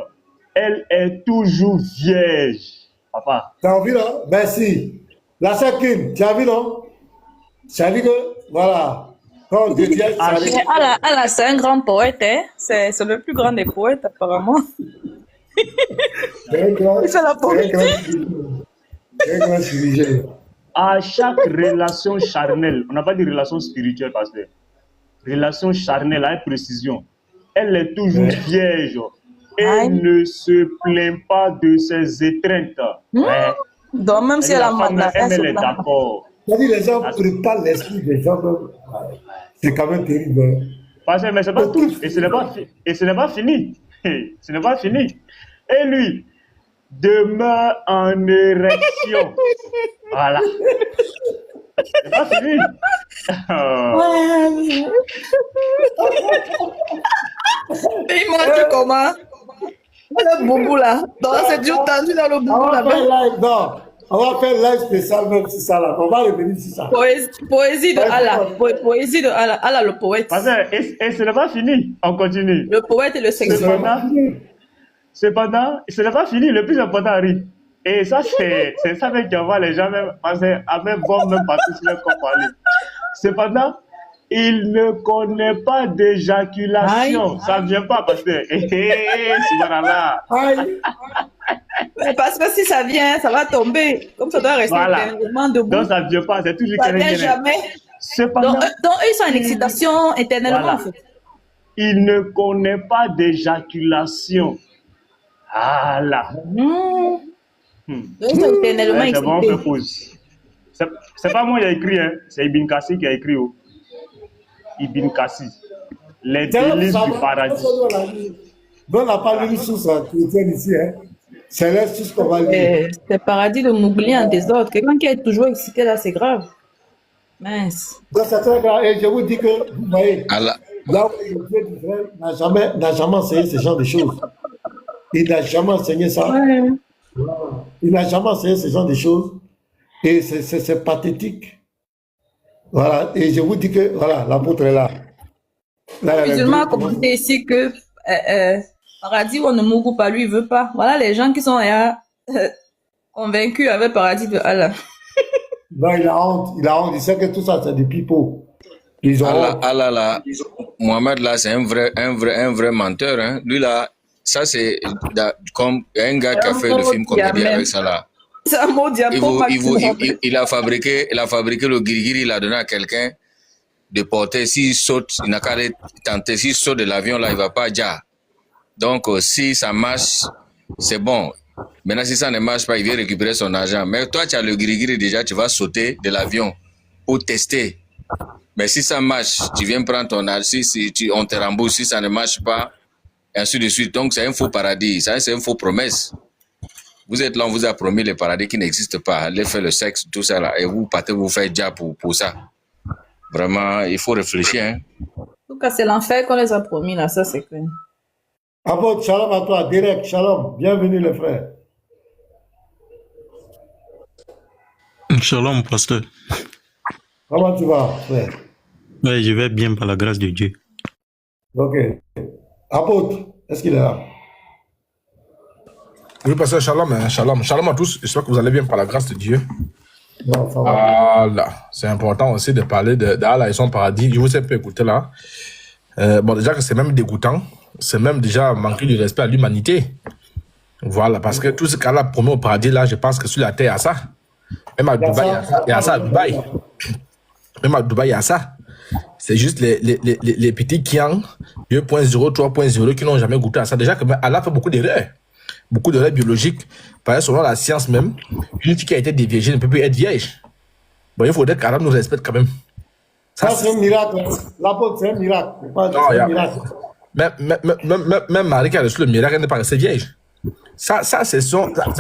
[SPEAKER 2] elle est toujours vierge. Papa.
[SPEAKER 1] Tu as vu là? Merci. La Sakine, tu as vu non? Ça dit que, voilà. Quand on devient
[SPEAKER 5] Allah, c'est un grand poète, hein? C'est le plus grand des poètes, apparemment.
[SPEAKER 1] C'est
[SPEAKER 5] la poésie.
[SPEAKER 2] À chaque relation charnelle, on n'a pas dit relation spirituelle, pasteur. Relation charnelle, avec précision. Elle est toujours vierge et ne se plaint pas de ses étreintes. Ouais.
[SPEAKER 5] Donc, même si elle a mal,
[SPEAKER 2] elle est d'accord.
[SPEAKER 1] C'est-à-dire, les gens préparent l'esprit des gens. C'est quand même terrible.
[SPEAKER 2] Parce que, mais c'est pas tout. Et ce n'est pas fini. Ce n'est pas fini. Et lui demeure en érection. Voilà. C'est pas fini.
[SPEAKER 5] Il montre comment? Le boubou là. Donc, c'est du tendu dans le boubou là.
[SPEAKER 1] On va faire live spécial même sur ça là. On va revenir sur ça.
[SPEAKER 5] Poésie de Allah. Poésie de Allah. Allah le poète.
[SPEAKER 2] Et ce n'est pas fini. On continue.
[SPEAKER 5] Le poète et le sexuel.
[SPEAKER 2] Cependant, ce n'est pas fini. Le plus important arrive. Et ça, c'est ça même qui envoie les gens même passer avec bon même partout sur leur corps parler. Cependant, il ne connaît pas d'éjaculation. Ça ne vient pas parce que subhanallah.
[SPEAKER 5] Parce que si ça vient, ça va tomber. Comme ça doit rester éternellement debout.
[SPEAKER 2] Donc ça ne vient pas, c'est toujours
[SPEAKER 5] ça ne vient jamais.
[SPEAKER 2] Cependant,
[SPEAKER 5] donc ils sont en excitation éternellement en fait.
[SPEAKER 2] Il ne connaît pas d'éjaculation. Ah là.
[SPEAKER 5] Ils sont éternellement excités.
[SPEAKER 2] C'est bon, on fait pause. C'est pas moi qui ai écrit, hein. C'est Ibn Kassi qui a écrit. Ibn Kassi. Les délices du paradis.
[SPEAKER 1] Donc, on n'a pas lu sous ça, chrétienne ici, hein. C'est là tout ce qu'on va lire.
[SPEAKER 5] C'est paradis de m'oublier en désordre. Quelqu'un qui est toujours excité là, c'est grave. Mince.
[SPEAKER 1] Donc, c'est très grave. Et je vous dis que, vous voyez, là où le Dieu d'Israël n'a jamais enseigné ce genre de choses. Il n'a jamais enseigné ça.
[SPEAKER 5] Ouais.
[SPEAKER 1] Il n'a jamais enseigné ce genre de choses. Et c'est pathétique. Voilà. Et je vous dis que, voilà, l'apôtre est là.
[SPEAKER 5] Le musulman a commenté ici que paradis où on ne mourra pas, lui, il veut pas. Voilà les gens qui sont là. Convaincu avec le paradis de Allah.
[SPEAKER 1] Non, il a honte. Il a honte. Il sait que tout ça, c'est des pipeaux. Ils ont
[SPEAKER 4] Allah,
[SPEAKER 1] honte.
[SPEAKER 4] Allah là, Mohamed là, c'est un vrai menteur. Hein. Lui là, ça c'est comme un gars qui a fait le film comédie avec ça là.
[SPEAKER 5] C'est un mot diamant.
[SPEAKER 4] Il a fabriqué le guirigiri, il a donné à quelqu'un de porter. S'il saute, il n'a qu'à aller tenter. S'il saute de l'avion là, il va pas déjà. Donc si ça marche, c'est bon. Maintenant si ça ne marche pas, il vient récupérer son argent. Mais toi tu as le guirigiri déjà, tu vas sauter de l'avion pour tester. Mais si ça marche, tu viens prendre ton argent, on te rembourse. Si ça ne marche pas, et ainsi de suite. Donc c'est un faux paradis, ça c'est une fausse promesse. Vous êtes là, on vous a promis le paradis qui n'existe pas. Allez faire le sexe, tout ça là, et vous partez vous faire déjà pour ça. Vraiment, il faut réfléchir. Hein.
[SPEAKER 5] En tout cas, c'est l'enfer qu'on les a promis là, ça c'est clair.
[SPEAKER 1] Abod, shalom à toi, direct, shalom. Bienvenue les frères.
[SPEAKER 8] Shalom, pasteur.
[SPEAKER 1] Comment tu vas, frère?
[SPEAKER 8] Oui, je vais bien par la grâce de Dieu.
[SPEAKER 1] Ok. Abod, est-ce qu'il est là?
[SPEAKER 9] Oui, pasteur, shalom, hein, shalom. Shalom à tous. J'espère que vous allez bien par la grâce de Dieu.
[SPEAKER 1] Non, ça va.
[SPEAKER 9] Voilà. C'est important aussi de parler d'Allah et son paradis. Je vous ai un peu écouté là. Bon, déjà que c'est même dégoûtant. C'est même déjà manquer du respect à l'humanité. Voilà, parce que tout ce qu'Allah promet au paradis là, je pense que sur la terre, il y a ça. Même à Dubaï, il y a ça à Dubaï. Même à Dubaï, il y a ça. C'est juste les petits kians 2.0, 3.0 qui n'ont jamais goûté à ça. Déjà que Allah fait beaucoup d'erreurs biologiques. Par exemple, selon la science même, une fille qui a été déviégée ne peut plus être vierge. Bon, il faudrait qu'Allah nous respecte quand même.
[SPEAKER 1] Ça, c'est un miracle. L'apôtre, c'est un miracle. C'est un miracle.
[SPEAKER 9] Même Marie qui a reçu le miracle, elle n'est pas restée vierge. Ça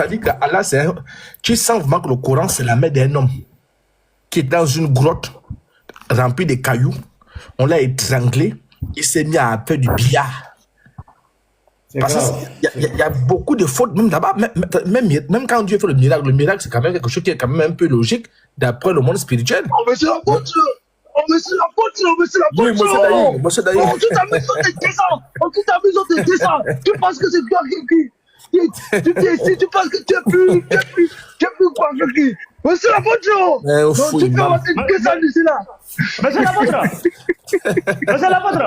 [SPEAKER 9] dit qu'Allah, tu sens vraiment que le Coran, c'est la mère d'un homme qui est dans une grotte remplie de cailloux. On l'a étranglé. Il s'est mis à faire du billard. Parce qu'il y a beaucoup de fautes, même là-bas. Même quand Dieu fait le miracle, c'est quand même quelque chose qui est quand même un peu logique d'après le monde spirituel.
[SPEAKER 3] Oh, mais c'est la faute! Oh, mais c'est la faute!
[SPEAKER 9] Oui, monsieur Daï.
[SPEAKER 3] On tout ta maison te descend. Tu penses que c'est toi qui... Tu es ici, tu penses que tu es plus quoi que qui? Mais c'est la faute! Non, tu peux avoir une descente d'ici là.
[SPEAKER 2] Mais c'est la faute! Mais c'est la faute!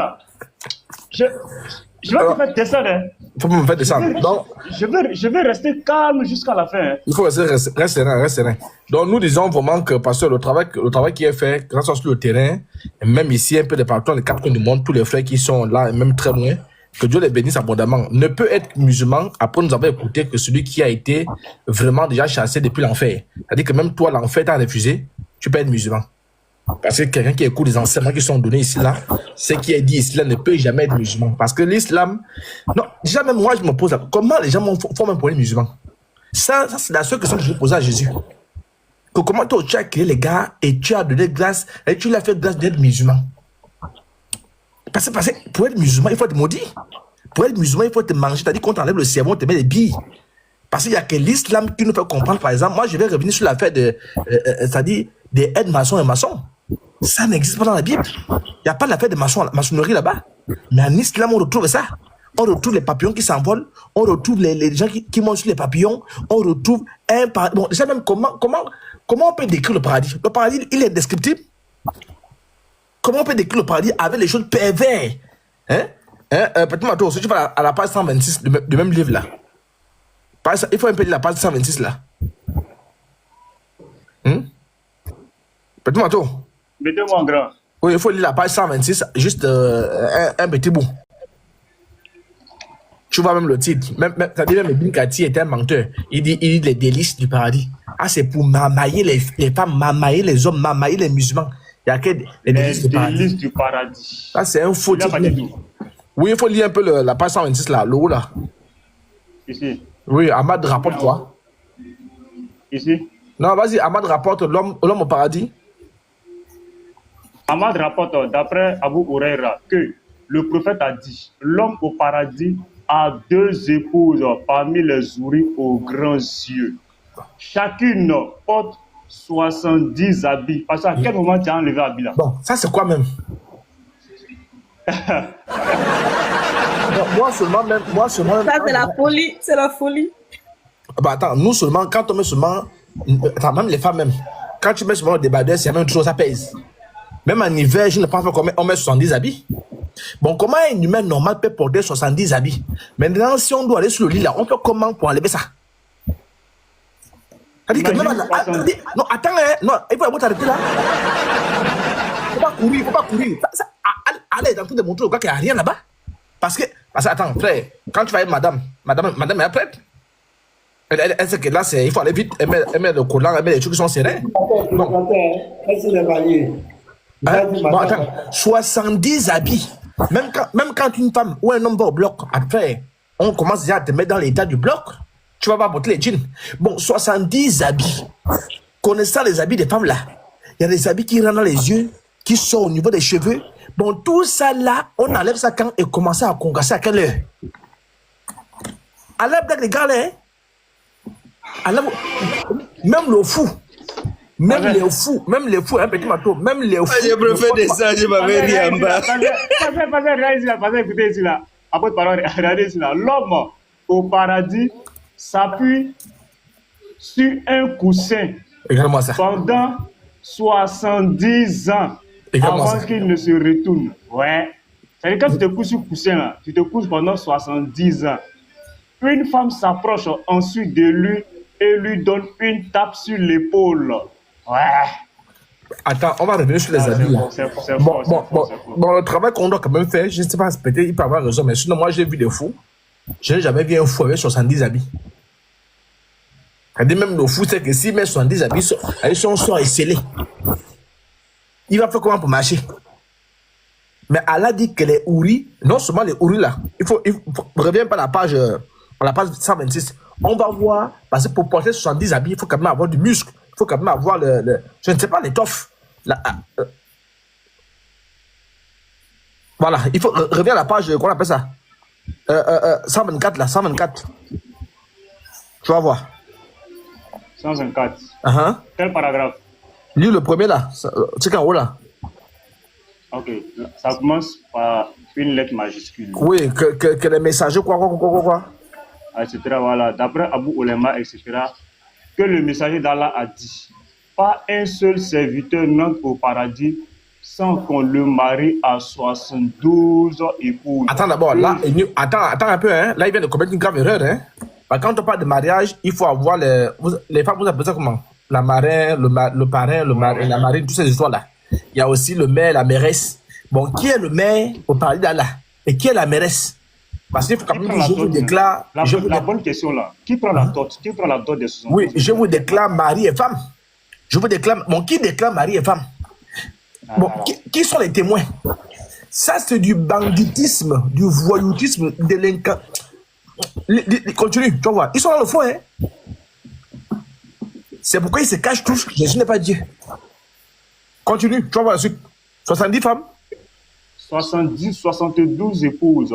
[SPEAKER 2] Je vais te faire descendre. Hein.
[SPEAKER 9] Faut me faire descendre. Donc,
[SPEAKER 2] je vais rester calme jusqu'à la fin. Hein.
[SPEAKER 9] Il faut rester serein. Donc, nous disons vraiment que, pasteur, le travail qui est fait, grâce sur le terrain, et même ici, un peu de partout, les quatre coins du monde, tous les frères qui sont là, et même très loin, que Dieu les bénisse abondamment, ne peut être musulman après nous avoir écouté que celui qui a été vraiment déjà chassé depuis l'enfer. C'est-à-dire que même toi, l'enfer t'a refusé, tu peux être musulman. Parce que quelqu'un qui écoute les enseignements qui sont donnés ici, là, ce qui est dit ici, là, ne peut jamais être musulman. Parce que l'islam, non, déjà même moi, je me pose, comment les gens font même pour être musulman? Ça c'est la seule question que je vais poser à Jésus. Que comment toi, tu as créé les gars et tu as donné grâce, et tu l'as fait grâce d'être musulman. Parce que pour être musulman, il faut être maudit. Pour être musulman, il faut te manger, c'est-à-dire qu'on t'enlève le cerveau, on te met des billes. Parce qu'il n'y a que l'islam qui nous fait comprendre, par exemple, moi je vais revenir sur l'affaire c'est-à-dire des aides-maçons et maçons. Ça n'existe pas dans la Bible. Il n'y a pas l'affaire de maçonnerie là-bas. Mais en islam, on retrouve ça. On retrouve les papillons qui s'envolent. On retrouve les gens qui mangent sur les papillons. On retrouve un paradis. Bon, déjà même, comment on peut décrire le paradis? Le paradis, il est descriptible. Comment on peut décrire le paradis avec les choses pervers? Petit Mato, si tu vas à la page 126 du même livre là. Il faut un peu lire la page 126 là. Petit Mato.
[SPEAKER 2] Mettez-moi en grand.
[SPEAKER 9] Oui, il faut lire la page 126, juste un petit bout. Tu vois même le titre. C'est-à-dire même Ibn Kathir est un menteur. Il dit les délices du paradis. Ah, c'est pour mamailler les femmes, mamailler les hommes, mamailler les musulmans. Il y a que les délices du paradis. Ça, c'est un faux titre. Oui, il faut lire un peu la page 126 là, le haut là.
[SPEAKER 2] Ici.
[SPEAKER 9] Oui, Ahmad rapporte quoi?
[SPEAKER 2] Ici.
[SPEAKER 9] Non, vas-y, Ahmad rapporte l'homme au paradis.
[SPEAKER 2] Ahmad rapporte, d'après Abu Huraira, que le prophète a dit, l'homme au paradis a 2 épouses parmi les houris aux grands yeux. Chacune porte 70 habits. Parce qu'à quel moment tu as enlevé habit là?
[SPEAKER 9] Bon, ça c'est quoi même? Moi seulement.
[SPEAKER 5] Ça c'est la folie, c'est la folie.
[SPEAKER 9] Bah attends, nous seulement, quand on met seulement, attends, même les femmes même, quand tu mets seulement le débardeur, c'est la même chose, ça pèse. Même en hiver, je ne pense pas qu'on met 70 habits. Bon, comment un humain normal peut porter 70 habits? Maintenant, si on doit aller sur le lit là, on fait comment pour enlever ça? C'est-à-dire que même non, attends, hein, non, il faut t'arrêter là. Faut pas courir. Allez, dans tout démontrer au gars qu'il n'y a rien là-bas. Parce que, attends, frère, quand tu vas avec madame est prête. Elle sait que là, il faut aller vite, elle met le collant, elle met les trucs qui sont serrés. Bon. Bon, attends, 70 habits. Même quand une femme ou un homme va au bloc, après, on commence déjà à te mettre dans l'état du bloc, tu vas pas porter les jeans. Bon, 70 habits. Connaissant les habits des femmes là, il y a des habits qui rentrent dans les yeux, qui sont au niveau des cheveux. Bon, tout ça là, on enlève ça quand et commence à congasser à quelle heure? À l'heure les gars là, même le fou. Même les fous, un petit marteau, même les fous.
[SPEAKER 4] Je préfère des ça, je m'avais rien en bas.
[SPEAKER 2] Écoutez ici là. À votre parole, regardez ici là. L'homme au paradis s'appuie sur un coussin pendant 70 ans avant qu'il ne se retourne. Ouais. C'est-à-dire quand tu te couches sur le coussin là, tu te couches pendant 70 ans. Une femme s'approche ensuite de lui et lui donne une tape sur l'épaule. Ouais.
[SPEAKER 9] Attends, on va revenir sur les habits là. Bon, le travail qu'on doit quand même faire, je ne sais pas, peut-être il peut avoir raison, mais sinon moi j'ai vu des fous. Je n'ai jamais vu un fou avec 70 habits. Même le fou, c'est que s'il met 70 habits, son sort est scellé. Il va faire comment pour marcher? Mais Allah dit que les houris, non seulement les houris là, il faut reviens pas à la page 126. On va voir, parce que pour porter 70 habits, il faut quand même avoir du muscle. Il faut quand même avoir je ne sais pas, l'étoffe. Voilà, il faut revenir à la page, qu'on appelle ça 124 là, 124. Tu vas voir.
[SPEAKER 2] 124. Quel paragraphe?
[SPEAKER 9] Lis le premier là, c'est qu'en haut là.
[SPEAKER 2] Ok, ça commence par une lettre majuscule.
[SPEAKER 9] Oui, que les messagers, quoi.
[SPEAKER 2] Etc. Voilà, d'après Abu Olema, etc., que le messager d'Allah a dit, pas un seul serviteur n'entre au paradis sans qu'on le marie à 72 épouses.
[SPEAKER 9] Attends d'abord, là, attends un peu, hein. Là, il vient de commettre une grave erreur, hein. Quand on parle de mariage, il faut avoir les femmes, vous appelez ça comment? La marraine, le parrain, la marine, toutes ces histoires-là. Il y a aussi le maire, la mairesse. Bon, qui est le maire au paradis d'Allah? Et qui est la mairesse? Parce qu'il faut quand même que je vous déclare...
[SPEAKER 2] La bonne question là. Qui prend la dot? Qui prend la dot des 60?
[SPEAKER 9] Oui, je vous déclare mari et femme. Je vous déclare... Bon, qui déclare mari et femme? Bon, qui sont les témoins? Ça, c'est du banditisme, du voyoutisme, délinquant. Continue, tu vas voir. Ils sont dans le fond, hein. C'est pourquoi ils se cachent tous. Jésus n'est pas Dieu. Continue, tu vas voir la suite. 70 femmes?
[SPEAKER 2] 72 épouses.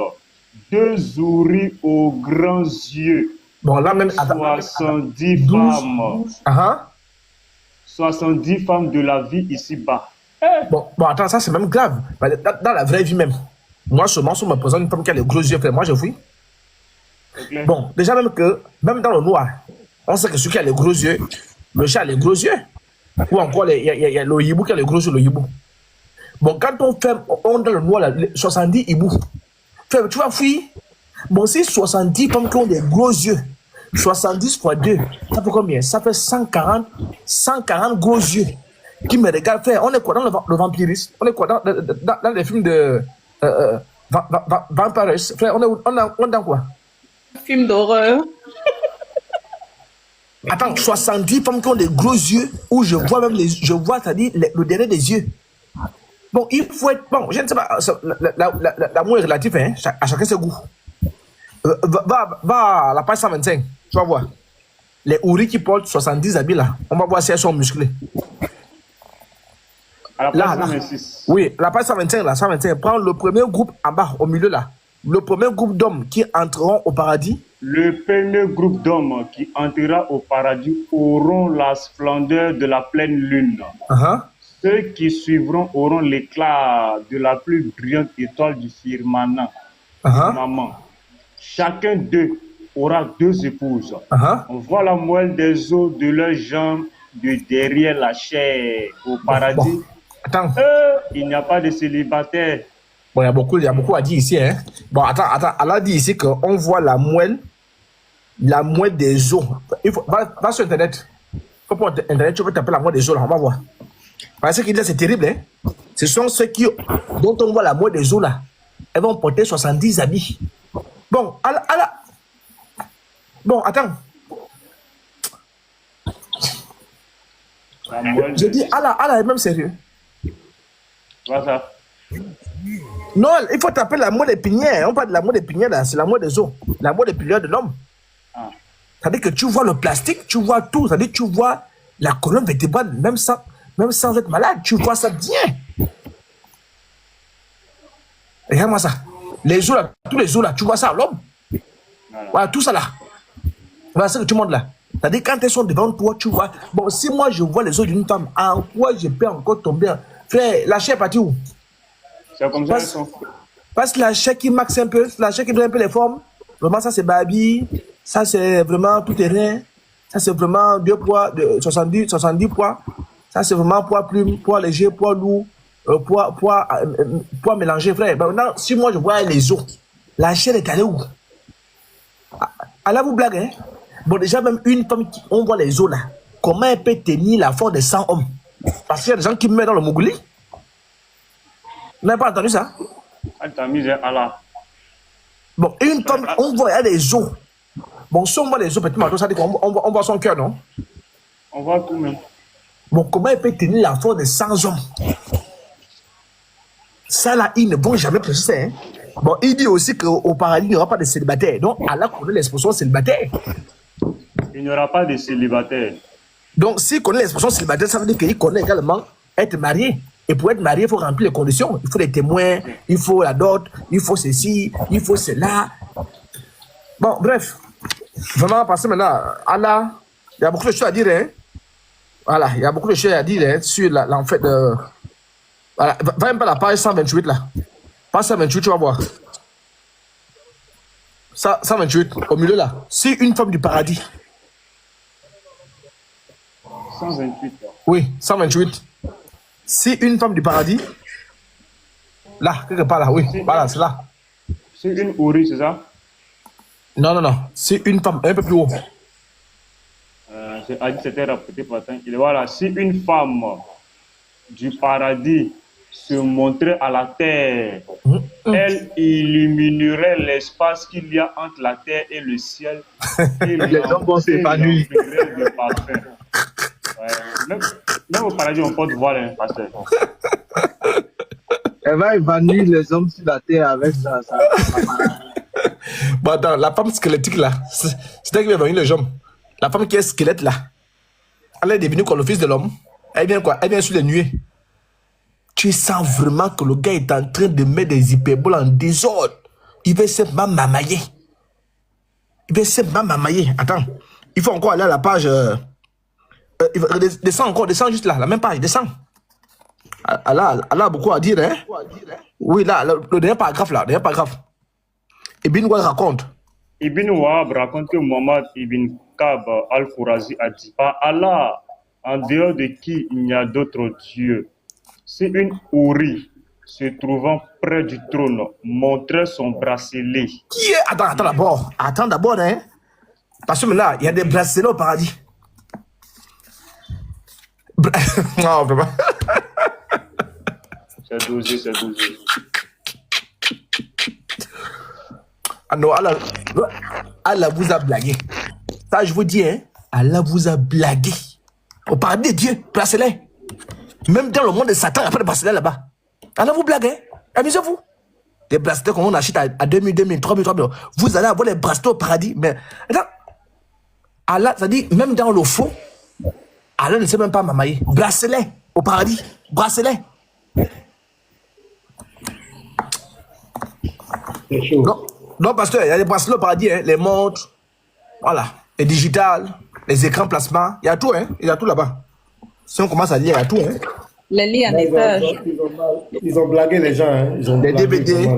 [SPEAKER 2] 2 houris aux grands yeux.
[SPEAKER 9] Bon, là même...
[SPEAKER 2] 70 femmes. 70 femmes de la vie ici-bas.
[SPEAKER 9] Bon, attends, ça c'est même grave. Dans la vraie vie même. Moi, seulement, si on me présente une femme qui a les gros yeux, moi je fouille. Bon, déjà même dans le noir, on sait que celui qui a les gros yeux, le chat a les gros yeux. Ou encore, il y a le hibou qui a les gros yeux, le hibou. Bon, quand on dans le noir, là, 70 hiboux, tu vas fouiller. Bon, c'est 70 femmes qui ont des gros yeux. 70 fois 2, ça fait combien? Ça fait 140 gros yeux qui me regardent faire. On est quoi dans le vampirisme? On est quoi dans les films de Vampires? Frère, on est dans quoi?
[SPEAKER 5] Film d'horreur.
[SPEAKER 9] Attends, 70 femmes qui ont des gros yeux où je vois même c'est-à-dire le derrière des yeux. Bon, il faut être... Bon, je ne sais pas, l'amour est relatif, hein, à chacun ses goûts. Va à la page 125, tu vas voir. Les houris qui portent 70 habits là, on va voir si elles sont musclées.
[SPEAKER 2] À la page 126.
[SPEAKER 9] Oui, la page 125 là, 125. Prends le premier groupe en bas, au milieu là. Le premier groupe d'hommes qui entreront au paradis.
[SPEAKER 2] Le premier groupe d'hommes qui entrera au paradis auront la splendeur de la pleine lune. Ceux qui suivront auront l'éclat de la plus brillante étoile du firmament. Chacun d'eux aura 2 épouses.
[SPEAKER 3] Uh-huh.
[SPEAKER 2] On voit la moelle des os de leurs jambes de derrière la chair au paradis.
[SPEAKER 3] Bon. Attends.
[SPEAKER 2] Il n'y a pas de célibataire.
[SPEAKER 3] Bon, il y a beaucoup à dire ici. Hein. Bon, attends. Allah dit ici qu'on voit la moelle des os. Va sur Internet. Faut pas Internet, tu peux taper la moelle des os là, on va voir. Parce que ce qu'il dit, c'est terrible. Hein. Ce sont ceux dont on voit la moelle des os là. Elles vont porter 70 habits. Bon, Allah. Bon, attends. Je dis, Allah est même sérieux.
[SPEAKER 2] Quoi ça?
[SPEAKER 3] Non, il faut taper la moelle épinière. On parle de la moelle épinière là, c'est la moelle des os. La moelle épinière de l'homme. C'est-à-dire que tu vois le plastique, tu vois tout. C'est-à-dire que tu vois la colonne vertébrale, même sans être malade, tu vois ça bien. Regarde-moi ça. Les os là, tous les os là, tu vois ça à l'homme. Voilà, tout ça là. Voilà ce que tu montres là. C'est-à-dire quand elles sont devant toi, tu vois. Bon, si moi je vois les os d'une femme, en quoi je peux encore tomber? Frère, la chair est partie où?
[SPEAKER 2] C'est comme ça.
[SPEAKER 3] Parce que la chair qui maxe un peu, la chair qui donne un peu les formes, vraiment ça c'est baby, ça c'est vraiment tout terrain, ça c'est vraiment 2 poids, 70 poids, ça c'est vraiment poids plume, poids léger, poids lourd, poids mélangé, frère. Ben, maintenant, si moi je vois les os, la chair est allée où? Allah vous blague, hein? Bon, déjà, même une femme, on voit les os là, comment elle peut tenir la force de 100 hommes? Parce qu'il y a des gens qui meurent dans le Mougouli. Vous n'avez pas entendu ça?
[SPEAKER 2] Allah.
[SPEAKER 3] Bon, une femme, on voit les os. Bon, si on voit les os, peut-être, ça dit qu'on voit son cœur, non?
[SPEAKER 2] On voit tout même.
[SPEAKER 3] Bon, comment elle peut tenir la force de 100 hommes? Ça là, ils ne vont jamais préciser, hein? Bon, il dit aussi qu'au paradis, il n'y aura pas de célibataire. Donc, Allah connaît l'expression célibataire.
[SPEAKER 2] Il n'y aura pas de célibataire.
[SPEAKER 3] Donc, s'il connaît l'expression célibataire, ça veut dire qu'il connaît également être marié. Et pour être marié, il faut remplir les conditions. Il faut des témoins, il faut la dot, il faut ceci, il faut cela. Bon, bref. Vraiment, passer maintenant, Allah, il y a beaucoup de choses à dire. Hein? Voilà, il y a beaucoup de choses à dire hein, sur en fait. Voilà, va un peu à la page 128 là. Page 128, tu vas voir. 128, au milieu là. Si une femme du paradis.
[SPEAKER 2] 128.
[SPEAKER 3] Oui, 128. Si une femme du paradis. Là, quelque part là, oui. Voilà, c'est là.
[SPEAKER 2] C'est une houri, c'est ça?
[SPEAKER 3] Non. C'est une femme, un peu plus haut.
[SPEAKER 2] C'était répété par temps. Voilà, si une femme du paradis se montrait à la terre, elle illuminerait l'espace qu'il y a entre la terre et le ciel. Et
[SPEAKER 3] les hommes vont s'épanouir.
[SPEAKER 2] Même au paradis, on porte voile, hein, pasteur.
[SPEAKER 3] Elle va évanouir les hommes sur la terre avec ça. Bon, attends, la femme squelettique là, c'est elle qui va évanouir les hommes. La femme qui est squelette là, elle est devenue comme le fils de l'homme. Elle vient quoi? Elle vient sur les nuées. Tu sens vraiment que le gars est en train de mettre des hyperboles en désordre. Il veut simplement mamailler. Attends, il faut encore aller à la page. Descends juste là, la même page, descends. Allah a beaucoup à dire, hein? Oui, là, le dernier paragraphe là, Ibn Wahab raconte.
[SPEAKER 2] Ibn Wahab raconte que Muhammad ibn Ka'b al-Khurazi a dit: par Allah, en dehors de qui il n'y a d'autre Dieu, si une houri se trouvant près du trône montrait son bracelet.
[SPEAKER 3] Qui est? Attends d'abord, hein? Parce que maintenant, il y a des bracelets au paradis. Non, vraiment.
[SPEAKER 2] C'est dosé.
[SPEAKER 3] Ah non, Allah vous a blagué. Ça, je vous dis, hein, Allah vous a blagué. Au paradis de Dieu, bracelet. Même dans le monde de Satan, il n'y a pas de bracelet là-bas. Allah vous blague, hein. Amusez-vous. Des bracelets qu'on achète à 2000, 3000. Vous allez avoir les bracelets au paradis. Mais attends, Allah, ça dit, même dans le faux, Allah ne sait même pas mamailler. Bracelet au paradis. Bracelet. Non, pasteur, il y a des bracelets au paradis, hein, les montres, voilà, les digitales, les écrans plasma, il y a tout, hein, il y a tout là-bas. Si on commence à lire, il y a tout, hein.
[SPEAKER 5] Les lits en étage.
[SPEAKER 1] Ils ont blagué les gens, hein. Ils ont
[SPEAKER 3] les
[SPEAKER 1] blagué
[SPEAKER 3] DVD.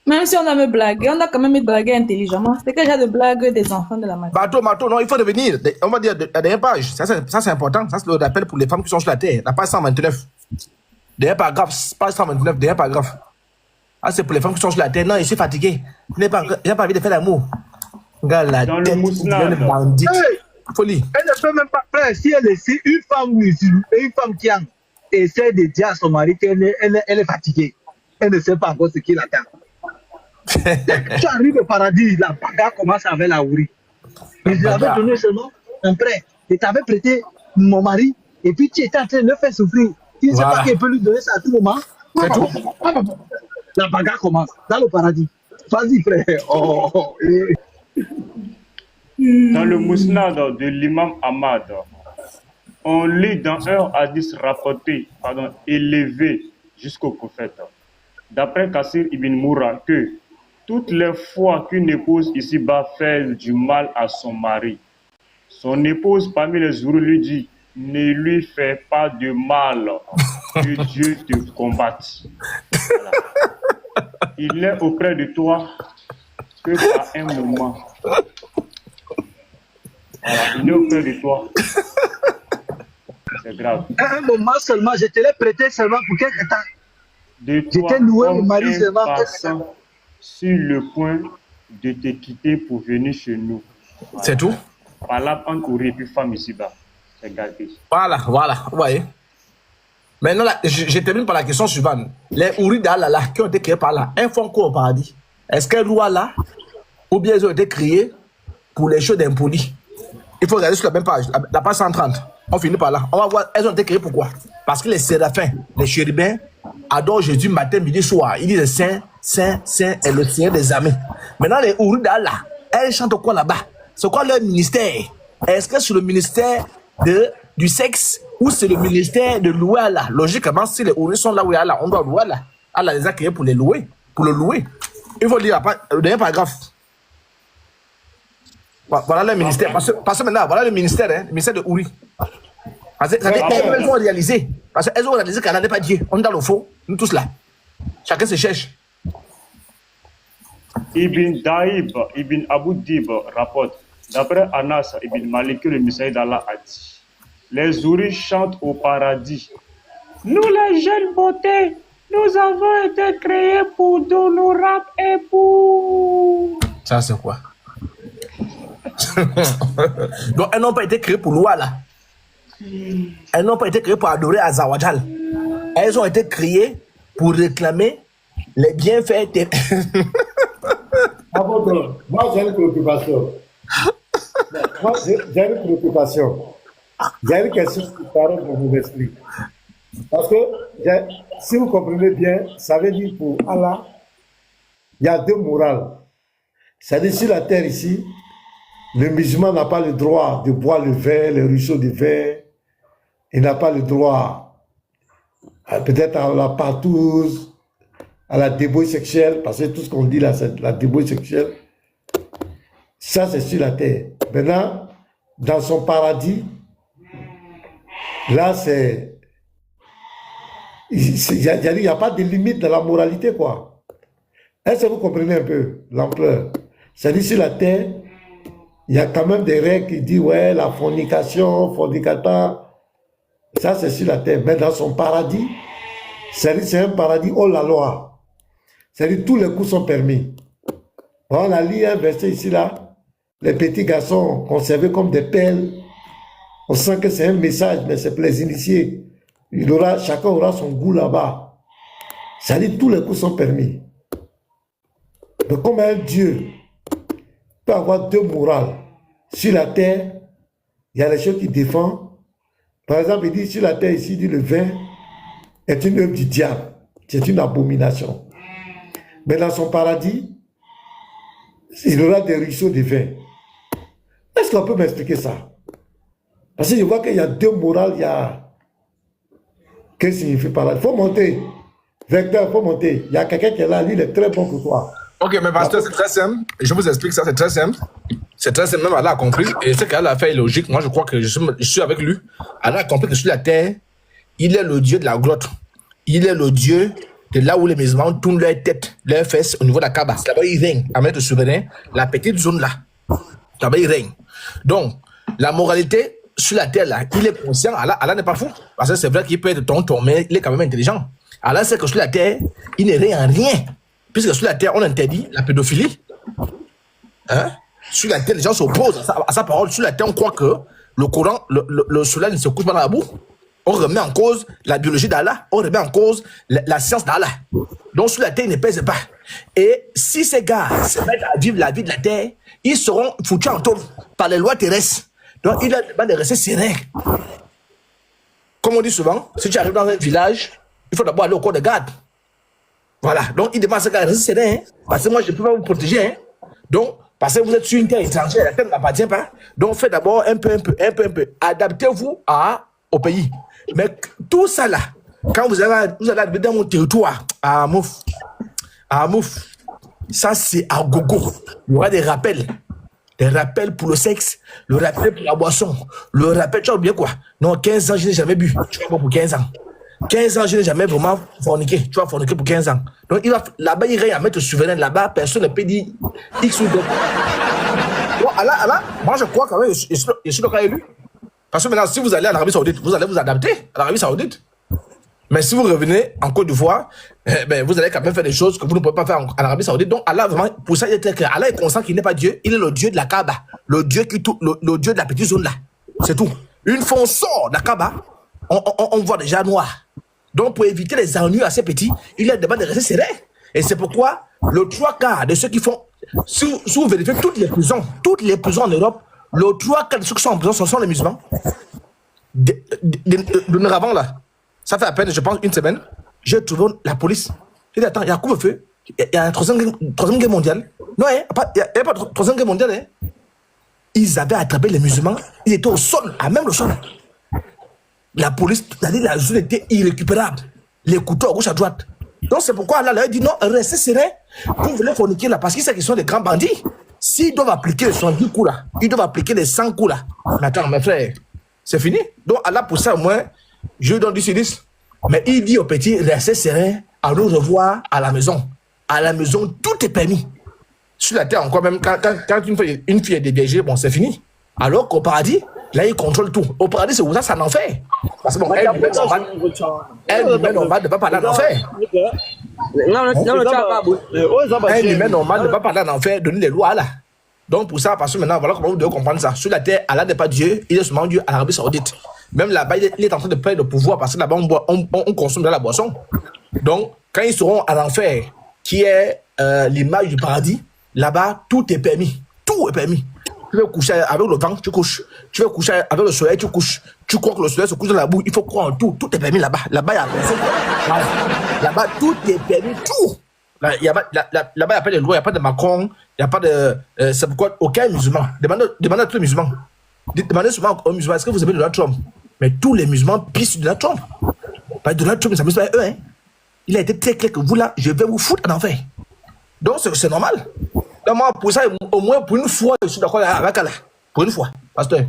[SPEAKER 5] Même si on a me blagué, on a quand même blagué intelligemment. C'est que j'ai de blagues des enfants de la matière.
[SPEAKER 9] Mato, non, il faut revenir. On va dire la dernière page. Ça, c'est important. Ça, c'est le rappel pour les femmes qui sont sur la terre. La page 129. Dernier paragraphe, page 129, dernier paragraphe. Ah, c'est pour les femmes qui sont sur la terre. Non, je suis fatigué. Je n'ai pas envie de faire l'amour. Regarde la
[SPEAKER 2] Dans
[SPEAKER 9] tête,
[SPEAKER 2] le mousselage.
[SPEAKER 9] bandit.
[SPEAKER 3] Hey,
[SPEAKER 9] Folie.
[SPEAKER 3] elle ne peut même pas faire. Si elle est une femme musulmane, une femme qui essaie de dire à son mari qu'elle est fatiguée, elle ne sait pas encore ce qui l'attend. Tu arrives au paradis, la bagarre commence avec la houri. Et je l'avais donné seulement un prêt. Et tu avais prêté mon mari, et puis tu étais en train de le faire souffrir. Tu ne sais pas qu'il peut lui donner ça à tout moment.
[SPEAKER 9] C'est tout.
[SPEAKER 3] La bagarre commence dans le paradis. Vas-y, frère.
[SPEAKER 2] Dans le Mousnad de l'imam Ahmad, on lit dans un hadith rapporté, élevé jusqu'au prophète, d'après Kassir ibn Moura, que toutes les fois qu'une épouse ici-bas fait du mal à son mari, son épouse parmi les jours lui dit: ne lui fais pas de mal, que Dieu te combatte. Voilà. Il n'est auprès de toi que par un moment. Voilà, il est auprès de toi. C'est grave.
[SPEAKER 3] Un moment seulement, je te l'ai prêté seulement pour quelques temps.
[SPEAKER 2] De toi,
[SPEAKER 3] J'étais loué le
[SPEAKER 2] comme
[SPEAKER 3] mari
[SPEAKER 2] un
[SPEAKER 3] seulement.
[SPEAKER 2] passant sur le point de te quitter pour venir chez nous. Voilà.
[SPEAKER 9] C'est tout.
[SPEAKER 2] Par là, on aurait pu femme ici-bas. C'est gâté.
[SPEAKER 9] Voilà, vous voyez. Maintenant, là, je termine par la question suivante. Les houris d'Allah là, qui ont été créés par là, elles font quoi au paradis? Est-ce qu'elles louent là, ou bien elles ont été créées pour les choses d'impolis? Il faut regarder sur la même page, la page 130. On finit par là. On va voir, elles ont été créées pourquoi? Parce que les séraphins, les chérubins, adorent Jésus matin, midi, soir. Ils disent Saint, Saint, Saint est le Seigneur des armées. Maintenant, les houris d'Allah, elles chantent quoi là-bas? C'est quoi leur ministère? Est-ce que c'est le ministère du sexe ou c'est le ministère de louer Allah? Logiquement, si les houris sont là où il y a Allah, on doit louer Allah. Allah les a créés pour les louer, pour le louer. Il faut lire le dernier paragraphe. Voilà le ministère. Parce que maintenant, voilà le ministère de Houri. Parce que elles ont réalisé. Parce qu'elles ont réalisé qu'Allah n'est pas Dieu. On est dans le faux, nous tous là. Chacun se cherche.
[SPEAKER 2] Ibn Daïb, Ibn Abu Dib rapporte, d'après Anas Ibn Malik, que le messager d'Allah a dit: les houris chantent au paradis. Nous les jeunes beautés, nous avons été créés pour d'honorables époux.
[SPEAKER 9] Ça c'est quoi? Donc elles n'ont pas été créées pour louer là. Elles n'ont pas été créées pour adorer Azawajal. Elles ont été créées pour réclamer les bienfaits des...
[SPEAKER 1] Moi j'ai une préoccupation. J'ai une préoccupation. J'ai quelque chose qui parle dans mon esprit. Parce que si vous comprenez bien, ça veut dire pour Allah, il y a deux morales. C'est-à-dire sur la terre ici, le musulman n'a pas le droit de boire le vin, le ruisseau de vin. Il n'a pas le droit peut-être à la partouze, à la débauche sexuelle, parce que tout ce qu'on dit là, c'est la débauche sexuelle. Ça, c'est sur la terre. Maintenant, dans son paradis, là, c'est... Il n'y a pas de limite dans la moralité, quoi. Est-ce que vous comprenez un peu l'ampleur? C'est-à-dire, sur la terre, il y a quand même des règles qui disent, ouais, la fornication, fornicata, ça, c'est sur la terre. Mais dans son paradis, c'est un paradis oh la loi. C'est-à-dire, tous les coups sont permis. On a lu un verset ici, là, les petits garçons conservés comme des perles. On sent que c'est un message, mais c'est pour les initiés. Chacun aura son goût là-bas. C'est-à-dire, tous les coups sont permis. Mais comme un Dieu peut avoir deux morales, sur la terre, il y a les choses qu'il défend. Par exemple, il dit sur la terre, ici, il dit le vin est une œuvre du diable. C'est une abomination. Mais dans son paradis, il aura des ruisseaux de vin. Est-ce qu'on peut m'expliquer ça? Parce que je vois qu'il y a deux morales, il y a... Qu'est-ce que signifie par là? Il faut monter. Vecteur, il faut monter. Il y a quelqu'un qui est là, lui, il est très bon pour toi.
[SPEAKER 9] Ok, mais pasteur, c'est très simple. Je vous explique ça, c'est très simple. C'est très simple, même Allah a compris. Et ce qu'Allah a fait est logique. Moi, je crois que je suis avec lui. Allah a compris que sur la terre, il est le Dieu de la grotte. Il est le Dieu de là où les musulmans tournent leur tête, leurs fesses au niveau de la Kaaba. Là-bas, ils règnent, à mettre le souverain, la petite zone là. Là-bas, ils règnent. Donc, la moralité sur la terre là, il est conscient, Allah n'est pas fou. Parce que c'est vrai qu'il peut être tonton, mais il est quand même intelligent. Allah sait que sur la terre, il ne règne en rien. Puisque sur la terre, on interdit la pédophilie. Hein? Sur la terre, les gens s'opposent à sa parole. Sur la terre, on croit que le Coran, le soleil ne se couche pas dans la boue. On remet en cause la biologie d'Allah. On remet en cause la science d'Allah. Donc sur la terre, ils ne pèsent pas. Et si ces gars se mettent à vivre la vie de la terre, ils seront foutus en tôle par les lois terrestres. Donc il a demandé de rester serein. Comme on dit souvent, si tu arrives dans un village, il faut d'abord aller au corps de garde. Voilà. Donc il demande à ces gars de rester serein. Parce que moi, je ne peux pas vous protéger. Hein. Donc, parce que vous êtes sur une terre étrangère, la terre ne m'appartient pas. Donc faites d'abord un peu. Adaptez-vous au pays. Mais tout ça là, quand vous allez dans mon territoire, à Mouf, ça c'est à gogo. Il y aura des rappels. Des rappels pour le sexe, le rappel pour la boisson, le rappel, tu as oublié quoi? Non, 15 ans, je n'ai jamais bu. Tu vois, pour 15 ans. 15 ans, je n'ai jamais vraiment forniqué. Tu vas forniquer pour 15 ans. Donc là-bas, il règne à mettre le souverain là-bas, personne ne peut dire X ou Y. Bon, Allah, moi je crois quand même, je suis le cas élu. Parce que maintenant, si vous allez en Arabie Saoudite, vous allez vous adapter à l'Arabie Saoudite. Mais si vous revenez en Côte d'Ivoire, vous allez quand même faire des choses que vous ne pouvez pas faire en Arabie Saoudite. Donc Allah, vraiment, pour ça, il est très clair. Allah est conscient qu'il n'est pas Dieu, il est le Dieu de la Kaaba, le Dieu de la petite zone là. C'est tout. Une fois on sort de la Kaaba, on voit déjà noir. Donc pour éviter les ennuis assez petits, il est demandé de rester serein. Et c'est pourquoi le 3/4 de ceux qui font, si vous vérifiez toutes les prisons en Europe, le 3/4 de ceux qui sont en prison, ce sont les musulmans. De Néravan, là, ça fait à peine, je pense, une semaine, j'ai trouvé la police. J'ai dit, attends, il y a un couvre-feu, il y a la troisième guerre mondiale. Non, il n'y a pas de troisième guerre mondiale. Hein. Ils avaient attrapé les musulmans, ils étaient au sol, à même le sol. La police, la zone était irrécupérable. Les couteaux à gauche, à droite. Donc c'est pourquoi Allah a dit non, restez serein. Vous voulez forniquer là, parce qu'ils savent qu'ils sont des grands bandits. S'ils doivent appliquer les 70 coups là, ils doivent appliquer les 100 coups là. Mais attends, mes frères, c'est fini. Donc Allah, pour ça, moi, je lui donne 10 sur 10. Mais il dit aux petits, restez serein, à nous revoir à la maison. À la maison, tout est permis. Sur la terre, encore même, quand une fille est déviégée, bon, c'est fini. Alors qu'au paradis, là, il contrôle tout. Au paradis, c'est pour ça que c'est un enfer. Parce que bon, elle humaine normale ne va pas parler en enfer. Elle humaine normale ne va pas parler en enfer, donner les lois là. Donc pour ça, parce que maintenant, voilà comment vous devez comprendre ça. Sur la terre, Allah n'est pas Dieu, il est seulement Dieu à l'Arabie Saoudite. Même là-bas, il est en train de prendre le pouvoir parce que là-bas, on consomme de la boisson. Donc, quand ils seront à l'enfer, qui est l'image du paradis, là-bas, tout est permis. Tout est permis. Tu veux coucher avec le vent, tu couches. Tu veux coucher avec le soleil, tu couches. Tu crois que le soleil se couche dans la boue, il faut croire en tout. Tout est permis là-bas. Là-bas, il y a personne. Voilà. Là-bas, tout est permis, tout. Là-bas, il n'y a pas de loi, il n'y a pas de Macron, il n'y a pas de... c'est pourquoi aucun musulman. Demandez à tous les musulmans. Demandez souvent aux musulmans, est-ce que vous aimez Donald Trump? Mais tous les musulmans pissent sur Donald Trump. Pas Donald Trump, ça ne pas eux. Hein. Il a été très clair que vous là, je vais vous foutre en enfer. Donc c'est normal. Donc moi, pour ça, au moins pour une fois, je suis d'accord avec Allah. Pour une fois, pasteur.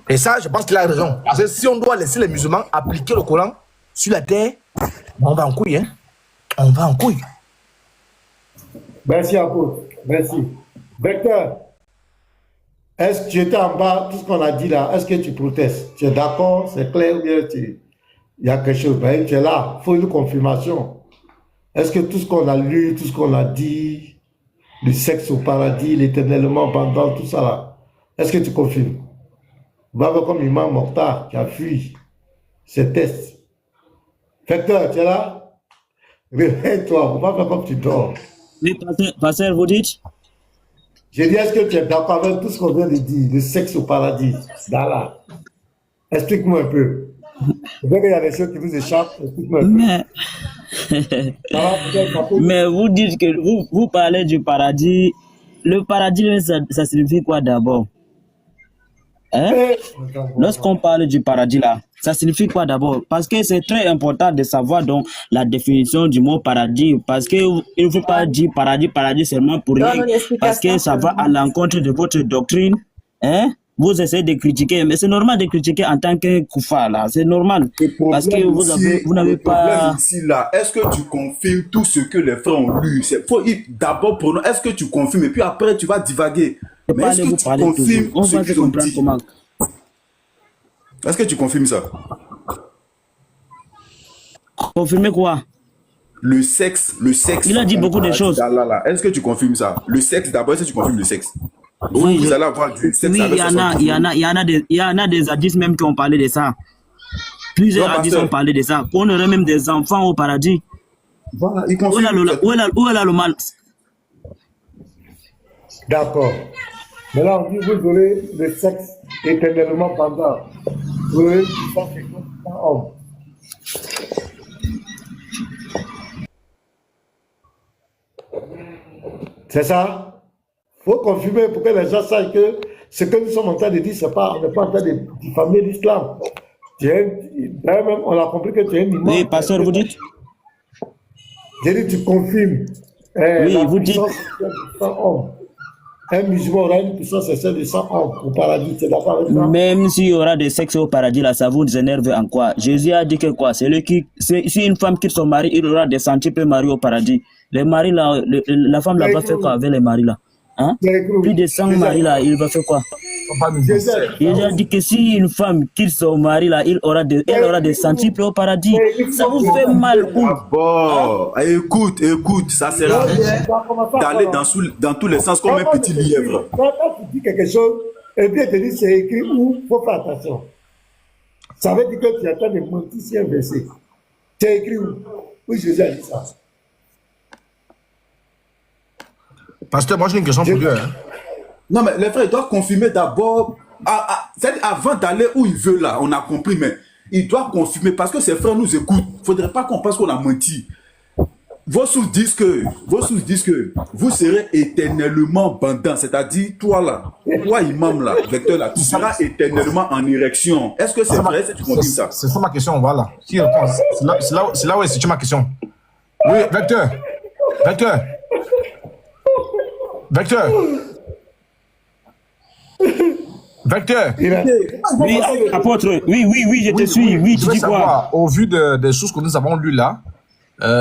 [SPEAKER 9] Et ça, je pense qu'il a raison. Parce que si on doit laisser les musulmans appliquer le Coran sur la terre, on va en couille. Hein. On va en couille.
[SPEAKER 1] Merci encore. Merci. Vecteur, est-ce que tu étais en bas, tout ce qu'on a dit là, est-ce que tu protestes? Tu es d'accord? C'est clair ou bien il y a quelque chose? Ben, tu es là, il faut une confirmation. Est-ce que tout ce qu'on a lu, tout ce qu'on a dit, le sexe au paradis, l'éternellement pendant, tout ça là, est-ce que tu confirmes? Va voir comme Imam Mokhtar qui a fui ses tests. Vecteur, tu es là? Réveille-toi, on va voir comme tu dors.
[SPEAKER 10] Oui, pasteur, vous dites?
[SPEAKER 1] J'ai dit, est-ce que tu es d'accord avec tout ce qu'on vient de dire, le sexe au paradis, d'Allah? Explique-moi un peu. Je vois qu'il y a des choses qui vous échappent, explique-moi un peu.
[SPEAKER 10] Mais vous dites que vous parlez du paradis. Le paradis, ça signifie quoi d'abord? Hein? Lorsqu'on parle du paradis là, ça signifie quoi d'abord? Parce que c'est très important de savoir donc la définition du mot paradis. Parce qu'il ne faut pas dire paradis seulement pour rien. Parce que ça va à l'encontre de votre doctrine. Hein? vous essayez de critiquer, mais c'est normal de critiquer en tant que Koufa, là, c'est normal. Parce que vous n'avez pas...
[SPEAKER 7] Ici, là, est-ce que tu confirmes tout ce que les frères ont lu? Faut d'abord prononcer, est-ce que tu confirmes et puis après tu vas divaguer. Mais est-ce que tu confirmes
[SPEAKER 10] on
[SPEAKER 7] ce
[SPEAKER 10] va
[SPEAKER 7] qu'ils ont
[SPEAKER 10] comprendre
[SPEAKER 7] dit?
[SPEAKER 10] comment.
[SPEAKER 7] Est-ce que tu confirmes ça?
[SPEAKER 10] Confirmer quoi?
[SPEAKER 7] Le sexe.
[SPEAKER 10] Il a dit beaucoup de choses.
[SPEAKER 7] Est-ce que tu confirmes ça? Le sexe, d'abord, est-ce que tu confirmes le sexe?
[SPEAKER 10] Oui,
[SPEAKER 7] vous allez avoir du sexe
[SPEAKER 10] oui,
[SPEAKER 7] avec
[SPEAKER 10] il y en a des hadiths même qui ont parlé de ça. Plusieurs hadiths ont parlé de ça. On aurait même des enfants au paradis.
[SPEAKER 7] Voilà,
[SPEAKER 10] où est là le mal?
[SPEAKER 1] D'accord. Maintenant, on dit vous aurez le sexe éternellement pendant. Vous aurez 150 hommes. C'est ça? Il faut confirmer pour que les gens sachent que ce que nous sommes en train de dire, on n'est pas en train de diffamer l'islam. D'ailleurs, même, on a compris que tu es un imam.
[SPEAKER 10] Oui, pasteur, vous dites?
[SPEAKER 1] J'ai dit, tu confirmes.
[SPEAKER 10] Oui, vous dites.
[SPEAKER 1] 100 hommes. Un musulman aura une puissance sexuelle de 100 hommes au paradis. C'est d'accord avec ça?
[SPEAKER 10] Même s'il y aura des sexes au paradis, là, ça vous énerve en quoi? Jésus a dit que quoi? Si une femme quitte son mari, il aura des centiples maris au paradis. Les maris, là, la femme là va faire quoi avec les maris là? Hein? Plus de 100 maris là, il va faire quoi? Il a dit que si une femme quitte son mari là, elle aura des centiples au paradis. Ça vous fait mal où?
[SPEAKER 7] Bon, écoute, ça sert à rien d'aller dans tous les sens comme un petit lièvre.
[SPEAKER 1] Quand tu dis quelque chose, et bien te dit c'est écrit où, il faut faire attention. Ça veut dire que tu es en train de mentir sur un verset. C'est écrit où? Oui, Jésus a dit ça.
[SPEAKER 9] Pasteur, moi j'ai une question pour Dieu. Hein.
[SPEAKER 7] Non, mais les frères, ils doivent confirmer d'abord. C'est-à-dire avant d'aller où il veut là, on a compris, mais il doit confirmer parce que ses frères nous écoutent. Il ne faudrait pas qu'on pense qu'on a menti. Vos sources disent que vous serez éternellement bandant, c'est-à-dire toi imam là, vecteur là, tu seras éternellement en érection. Est-ce que c'est vrai si tu confirmes ça?
[SPEAKER 9] C'est ça ma question, voilà. C'est là où est ma question. Oui, vecteur.
[SPEAKER 10] Oui, apôtre, oui, je te suis. Oui, tu dis quoi?
[SPEAKER 9] Au vu des choses que nous avons lues là,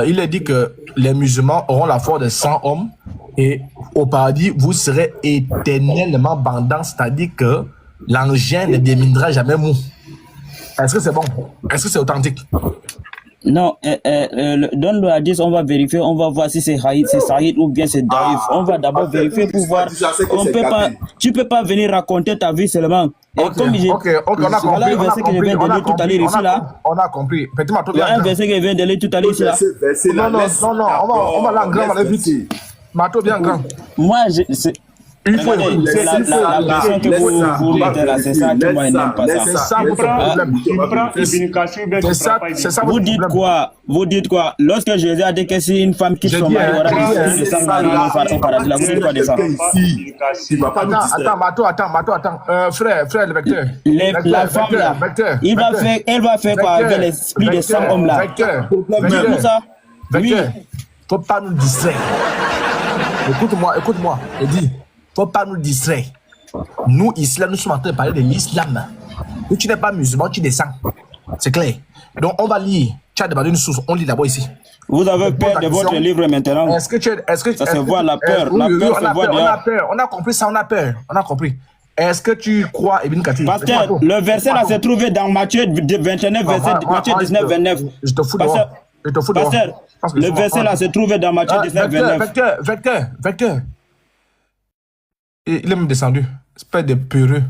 [SPEAKER 9] il est dit que les musulmans auront la foi de 100 hommes et au paradis, vous serez éternellement bandants, c'est-à-dire que l'engin ne déminera jamais mou. Est-ce que c'est bon? Est-ce que c'est authentique?
[SPEAKER 10] Non, donne le hadith, on va vérifier, on va voir si c'est Sahih ou bien c'est Daif. On va d'abord vérifier pour voir. Tu peux pas venir raconter ta vie seulement.
[SPEAKER 9] Ok, on a compris.
[SPEAKER 10] Le verset que je viens de lire tout à l'heure ici là.
[SPEAKER 9] On a compris.
[SPEAKER 10] Il y a un verset que je viens de lire tout à l'heure ici là.
[SPEAKER 9] Non, on va là en grand, on va aller vite. Mato bien grand.
[SPEAKER 10] Moi, il faut la version que vous mettez là, c'est ça que moi je n'aime pas ça.
[SPEAKER 9] C'est ça votre problème.
[SPEAKER 10] C'est ça vous dites quoi? Vous dites quoi? Lorsque Jésus a dit que si une femme quitte son mari, aura des sang au paradis, vous dites quoi de ça?
[SPEAKER 9] Attends, frère, le vecteur.
[SPEAKER 10] La femme là, elle va faire quoi avec l'esprit de 100 hommes là?
[SPEAKER 9] Vecteur,
[SPEAKER 10] oui.
[SPEAKER 9] Faut pas nous distraire. Écoute-moi, Eddie. Faut pas nous distraire. Nous, ici, là, nous sommes en train de parler de l'islam. Si tu n'es pas musulman, tu descends. C'est clair. Donc, on va lire. Tu as demandé une source. On lit d'abord ici.
[SPEAKER 10] Vous avez peur de votre livre maintenant.
[SPEAKER 9] Est-ce que
[SPEAKER 10] ça se voit la peur.
[SPEAKER 9] Oui,
[SPEAKER 10] la peur se voit
[SPEAKER 9] on a peur. On a compris ça, on a peur. On a compris. Est-ce que tu crois Ibn Kathir?
[SPEAKER 10] Pasteur, le verset là se trouvait dans Matthieu 29, Matthieu 19, 29.
[SPEAKER 9] Je te fous dehors.
[SPEAKER 10] Pasteur, le verset là se trouvait dans Matthieu 19, 29.
[SPEAKER 9] Vecteur. Il est même descendu. Espèce de peureux.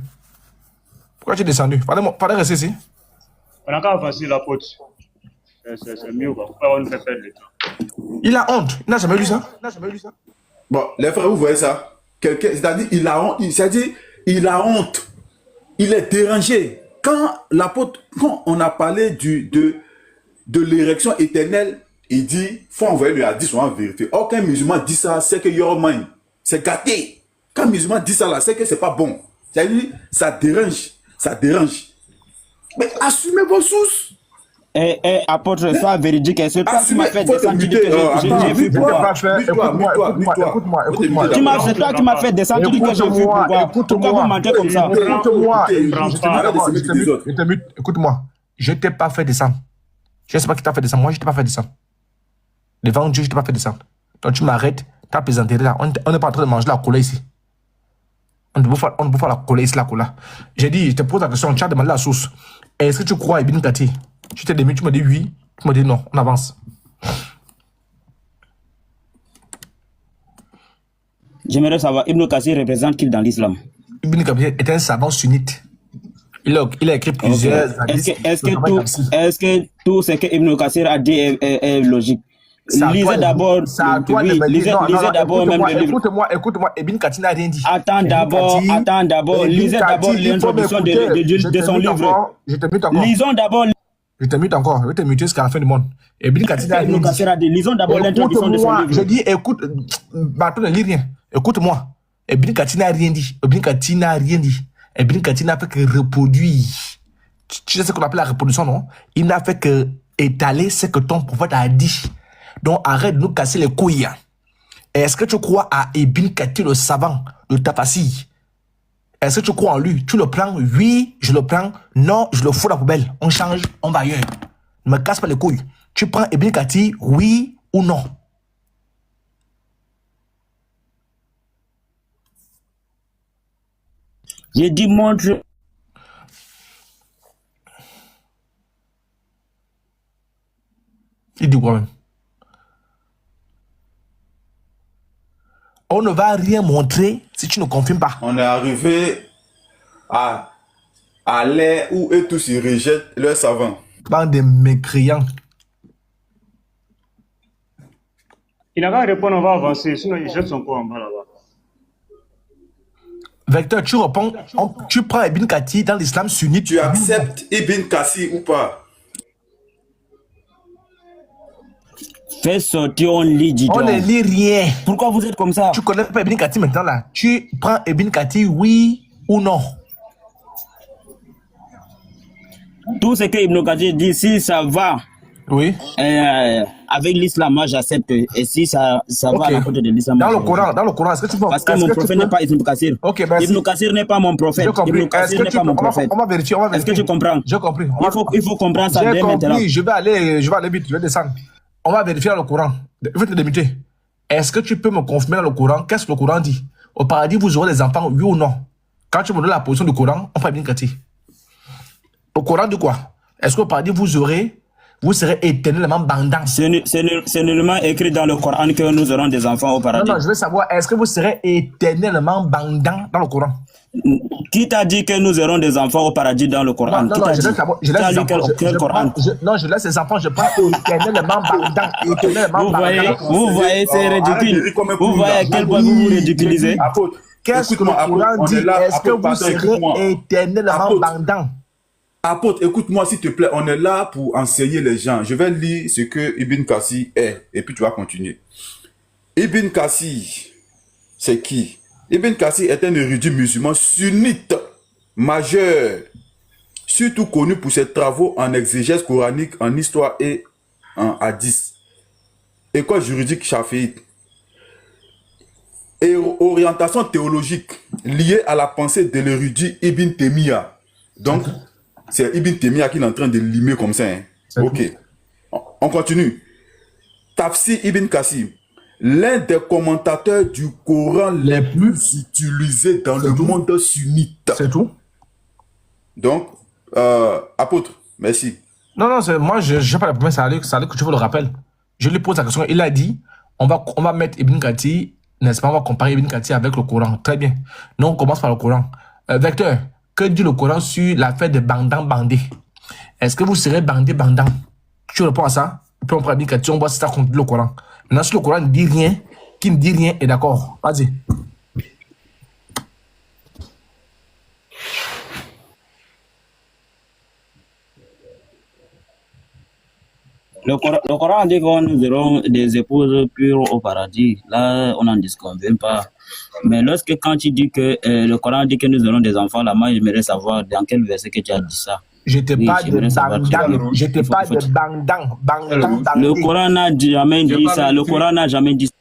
[SPEAKER 9] Pourquoi tu es descendu? Fallait rester ici.
[SPEAKER 2] On a qu'à facile la pote. C'est mieux, quoi. On ne fait perdre le temps.
[SPEAKER 9] Il a honte. Il n'a jamais lu ça.
[SPEAKER 7] Bon, les frères, vous voyez ça? C'est-à-dire, il a honte. Il est dérangé. Quand on a parlé de l'érection éternelle, il dit, faut envoyer le hadith en vérité. Aucun musulman dit ça, c'est que Yorman, c'est gâté. Quand un musulman dit ça là, c'est que c'est pas bon. C'est-à-dire, ça dérange. Mais assumez vos sources.
[SPEAKER 10] apôtre, sois véridique. Est-ce que toi, tu m'as fait descendre, tu dis que j'ai vu pourquoi?
[SPEAKER 9] Écoute-moi.
[SPEAKER 10] C'est toi qui m'as fait descendre, tu dis que j'ai vu pourquoi. Pourquoi vous mentez comme ça?
[SPEAKER 9] Écoute-moi. Je t'ai pas fait descendre. Je ne sais pas qui t'a fait descendre. Moi, je t'ai pas fait descendre. Devant Dieu, je t'ai pas fait descendre. Donc, tu m'arrêtes, t'as plaisanté là. On n'est pas en train de manger la cola ici. On ne peut pas la coller ici, la cola. J'ai dit, je te pose la question, tu as demandé la source. Est-ce que tu crois à Ibn Kathir? Tu t'es démis, tu me dis oui, tu me dis non, on avance.
[SPEAKER 10] J'aimerais savoir, Ibn Kathir représente qui dans l'islam?
[SPEAKER 9] Ibn Kathir est un savant sunnite. Il a écrit plusieurs hadiths.
[SPEAKER 10] Est-ce que tout ce que Ibn Kathir a dit est logique? Lisez d'abord. Lisez d'abord même le livre.
[SPEAKER 9] Écoute-moi, Ibn Kathir n'a rien dit.
[SPEAKER 10] Attends d'abord. Lisez d'abord l'introduction de son livre.
[SPEAKER 9] Je te mute encore.
[SPEAKER 10] Lisons d'abord.
[SPEAKER 9] Je te mute encore. Je vais te muter jusqu'à la fin du monde. Ibn Kathir n'a rien dit.
[SPEAKER 10] Lisons d'abord l'introduction de son livre.
[SPEAKER 9] Je dis, écoute, maintenant ne lis rien. Écoute-moi. Ibn Kathir n'a rien dit. Ibn Kathir n'a fait que reproduire. Tu sais ce qu'on appelle la reproduction, non? Il n'a fait que étaler ce que ton prophète a dit. Donc arrête de nous casser les couilles. Est-ce que tu crois à Ibn Kathir, le savant, le Tafassi? Est-ce que tu crois en lui? Tu le prends? Oui, je le prends. Non, je le fous à la poubelle. On change, on va ailleurs. Ne me casse pas les couilles. Tu prends Ibn Kathir, oui ou non?
[SPEAKER 10] J'ai dit montre.
[SPEAKER 9] Il dit quoi même? On ne va rien montrer si tu ne confirmes pas.
[SPEAKER 7] On est arrivé à l'ère où eux tous ils rejettent leurs savants.
[SPEAKER 9] Bande de mécréants.
[SPEAKER 2] Il n'a qu'à répondre, on va avancer, sinon il jette son corps en bas là-bas.
[SPEAKER 9] Vecteur, tu réponds, tu prends Ibn Kathir dans l'islam sunnite.
[SPEAKER 7] Tu acceptes Ibn Kathir ou pas?
[SPEAKER 10] Fais sortir, on lit, dis
[SPEAKER 9] On
[SPEAKER 10] donc.
[SPEAKER 9] ne lit rien.
[SPEAKER 10] Pourquoi vous êtes comme ça?
[SPEAKER 9] Tu connais pas Ibn Kathir maintenant là. Tu prends Ibn Kathir, oui ou non?
[SPEAKER 10] Tout ce que Ibn Kathir dit, si ça va
[SPEAKER 9] oui.
[SPEAKER 10] Avec l'islam, moi j'accepte. Et si ça va à la côté de l'islam,
[SPEAKER 9] dans le Coran, est-ce que tu peux...
[SPEAKER 10] Parce que mon prophète n'est pas Ibn Kathir.
[SPEAKER 9] Ok, merci.
[SPEAKER 10] Ibn Kathir n'est pas mon prophète. Ibn Kathir n'est pas mon prophèète.
[SPEAKER 9] On va vérifier,
[SPEAKER 10] Est-ce que tu comprends?
[SPEAKER 9] J'ai compris.
[SPEAKER 10] Il faut comprendre ça dès maintenant.
[SPEAKER 9] Je vais aller vite, je vais descendre. On va vérifier dans le Coran. Je vais te démuter. Est-ce que tu peux me confirmer dans le Coran? Qu'est-ce que le Coran dit? Au paradis, vous aurez des enfants, oui ou non? Quand tu me donnes la position du Coran, on prend Ibn Kathir. Le Coran dit quoi? Est-ce qu'au paradis, vous serez éternellement bandants? C'est
[SPEAKER 10] nullement écrit dans le Coran que nous aurons des enfants au paradis.
[SPEAKER 9] Non, je veux savoir, est-ce que vous serez éternellement bandants dans le Coran?
[SPEAKER 10] Qui t'a dit que nous aurons des enfants au paradis dans le Coran?
[SPEAKER 9] Non, je laisse les enfants, je prends éternellement bandants.
[SPEAKER 10] Vous voyez, c'est ridicule. Vous voyez à quel point vous vous ridiculisez.
[SPEAKER 9] Qu'est-ce que le Coran dit? Est-ce que vous serez éternellement bandants?
[SPEAKER 7] Apôtre, écoute-moi s'il te plaît, on est là pour enseigner les gens. Je vais lire ce que Ibn Kathir est, et puis tu vas continuer. Ibn Kathir, c'est qui? Ibn Kathir est un érudit musulman sunnite majeur, surtout connu pour ses travaux en exégèse coranique, en histoire et en hadith. École juridique chafiite. Et orientation théologique liée à la pensée de l'érudit Ibn Taymiyyah. Donc, c'est Ibn Taymiyyah qui est en train de limer comme ça. Hein. Ok. On continue. Tafsir Ibn Kathir, l'un des commentateurs du Coran les plus utilisés dans le monde sunnite.
[SPEAKER 9] C'est tout.
[SPEAKER 7] Donc, apôtre, merci.
[SPEAKER 9] Non, moi, je n'ai pas la promesse, ça allait que tu veux le rappel. Je lui pose la question, il a dit, on va mettre Ibn Kathir, n'est-ce pas, on va comparer Ibn Kathir avec le Coran. Très bien. Nous, on commence par le Coran. Vecteur, que dit le Coran sur l'affaire de bandant-bandé? Est-ce que vous serez bandé-bandant? Tu réponds à ça? Puis on prend Ibn Kathir, on voit si ça contre le Coran. Maintenant, si le Coran ne dit rien, qui ne dit rien est d'accord. Vas-y.
[SPEAKER 10] Le Coran dit que nous aurons des épouses pures au paradis. Là, on n'en disconvient pas. Mais quand tu dis que le Coran dit que nous aurons des enfants, là, moi, j'aimerais savoir dans quel verset que tu as dit ça.
[SPEAKER 9] Je te
[SPEAKER 10] Oui,
[SPEAKER 9] parle de
[SPEAKER 10] j'aimerais savoir qui est
[SPEAKER 9] bangdang.
[SPEAKER 10] le-
[SPEAKER 9] Je te
[SPEAKER 10] il faut-
[SPEAKER 9] parle
[SPEAKER 10] il
[SPEAKER 9] de
[SPEAKER 10] faut-
[SPEAKER 9] bangdang. Bangdang.
[SPEAKER 10] Le Coran n'a jamais dit ça. Le Coran n'a jamais dit ça.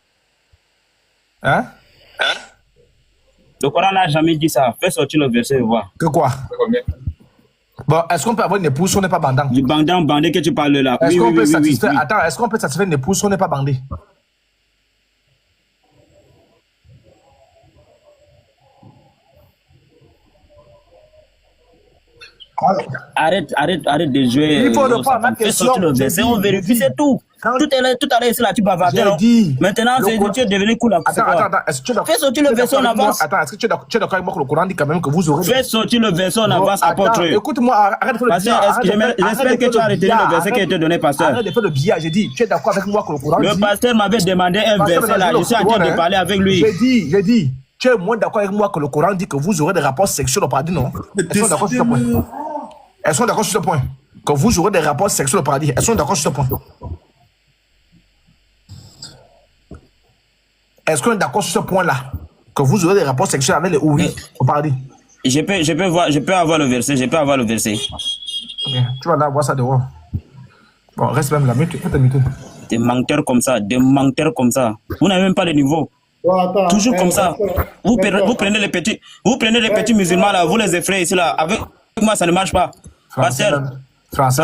[SPEAKER 9] Hein?
[SPEAKER 10] Le Coran n'a jamais dit ça. Fais sortir le verset et voir.
[SPEAKER 9] Que quoi? Bon, est-ce qu'on peut avoir une épouse si on n'est pas bandant?
[SPEAKER 10] Du bandé que tu parles là.
[SPEAKER 9] Est-ce
[SPEAKER 10] Oui,
[SPEAKER 9] qu'on
[SPEAKER 10] oui,
[SPEAKER 9] peut
[SPEAKER 10] oui, oui,
[SPEAKER 9] satisfaire...
[SPEAKER 10] oui.
[SPEAKER 9] Attends, est-ce qu'on peut satisfaire une épouse si on n'est pas bandé?
[SPEAKER 10] Arrête de jouer.
[SPEAKER 9] Il faut répondre à ma
[SPEAKER 10] Fais
[SPEAKER 9] question.
[SPEAKER 10] sortir le verset, on vérifie, c'est tout. Tout à l'heure, ici, là, tu bavardais,
[SPEAKER 9] J'ai
[SPEAKER 10] non?
[SPEAKER 9] dit.
[SPEAKER 10] Maintenant, tu es devenu cool là. C'est quoi?
[SPEAKER 9] Attends. Est-ce que tu es d'accord?
[SPEAKER 10] Fais sortir le verset, on avance.
[SPEAKER 9] Attends, est-ce que tu es d'accord avec moi que le Coran dit quand même que vous aurez...
[SPEAKER 10] Fais sortir le verset, on avance,
[SPEAKER 9] Attends,
[SPEAKER 10] apôtre.
[SPEAKER 9] écoute-moi, arrête de faire le
[SPEAKER 10] Pasteur,
[SPEAKER 9] billard.
[SPEAKER 10] j'espère que tu as retenu le verset qui a été donné, pasteur.
[SPEAKER 9] Arrête de faire le billard, j'ai dit. Tu es d'accord avec moi que le Coran dit...
[SPEAKER 10] Le pasteur m'avait demandé un
[SPEAKER 9] Pasteur,
[SPEAKER 10] verset là, je suis en train de parler avec lui.
[SPEAKER 9] J'ai dit. Tu es moins d'accord avec moi que le Coran dit que vous aurez des rapports sexuels au paradis, non? Est-ce qu'on est d'accord sur ce point? Est-ce qu'on est d'accord sur ce point? Que vous aurez des rapports sexuels au paradis. Est-ce qu'on est d'accord sur ce point? Est-ce qu'on est d'accord sur ce point-là? Que vous aurez des rapports sexuels avec les ouïes au paradis?
[SPEAKER 10] Je peux avoir le verset,
[SPEAKER 9] Ok, tu vas là voir ça dehors. Bon, reste même là, mute, fais ta mute.
[SPEAKER 10] Des menteurs comme ça. Vous n'avez même pas de niveau.
[SPEAKER 1] Bon, attends,
[SPEAKER 10] Toujours comme ça. Vous
[SPEAKER 1] Victor.
[SPEAKER 10] prenez les petits musulmans là, vous les effrayez ici là. Avec moi, ça ne marche pas. Pasteur,
[SPEAKER 9] Français,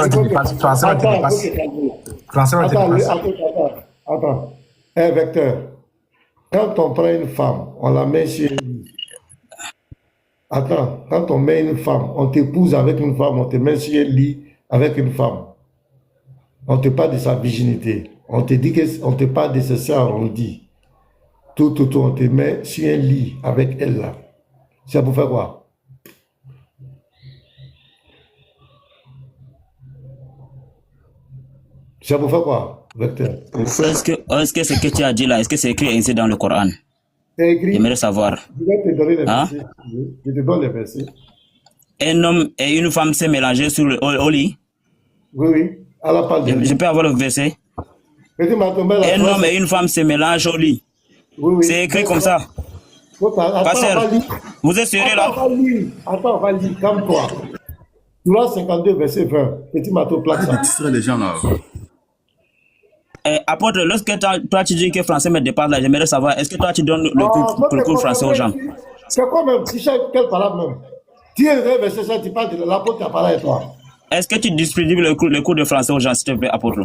[SPEAKER 1] Attends. Un vecteur. Quand on prend une femme, on la met sur un lit. Attends, quand on met une femme, on t'épouse avec une femme, on te met sur un lit avec une femme. On te parle de sa virginité. On te dit qu'on te parle de ce ça, on dit. Tout, on te met sur un lit avec elle là. C'est pour faire quoi? C'est pour faire quoi, vecteur?
[SPEAKER 10] est-ce que ce que tu as dit là, est-ce que c'est écrit ici dans le Coran?
[SPEAKER 1] C'est écrit.
[SPEAKER 10] J'aimerais savoir.
[SPEAKER 1] Je vais te donner les
[SPEAKER 10] Hein?
[SPEAKER 1] versets. Je te donne les versets.
[SPEAKER 10] Un homme et une femme s'est mélangé au lit.
[SPEAKER 1] Oui. Allah parle de
[SPEAKER 10] Je peux avoir le verset.
[SPEAKER 1] Petit Matombe, la
[SPEAKER 10] Un
[SPEAKER 1] phrase-
[SPEAKER 10] homme et une femme se mélangent au lit.
[SPEAKER 1] Oui.
[SPEAKER 10] C'est écrit comme ça.
[SPEAKER 1] Attends,
[SPEAKER 10] Pasteur,
[SPEAKER 1] on va lire.
[SPEAKER 10] vous êtes sérieux là?
[SPEAKER 1] Attends, on va lire. Calme-toi. Surah 52, verset 20. Petit Mato, plaque ça.
[SPEAKER 7] Distrait les gens là.
[SPEAKER 10] Apôtre, lorsque toi tu dis que français me dépasse là, j'aimerais savoir, est-ce que toi tu donnes le cours français aux gens?
[SPEAKER 1] C'est quoi même? Tu sais quelle parole même? Tu es le verset ça, tu parles de l'apôtre qui a parlé avec toi.
[SPEAKER 10] Est-ce que tu distribues le cours de français aux gens, s'il te plaît, apôtre?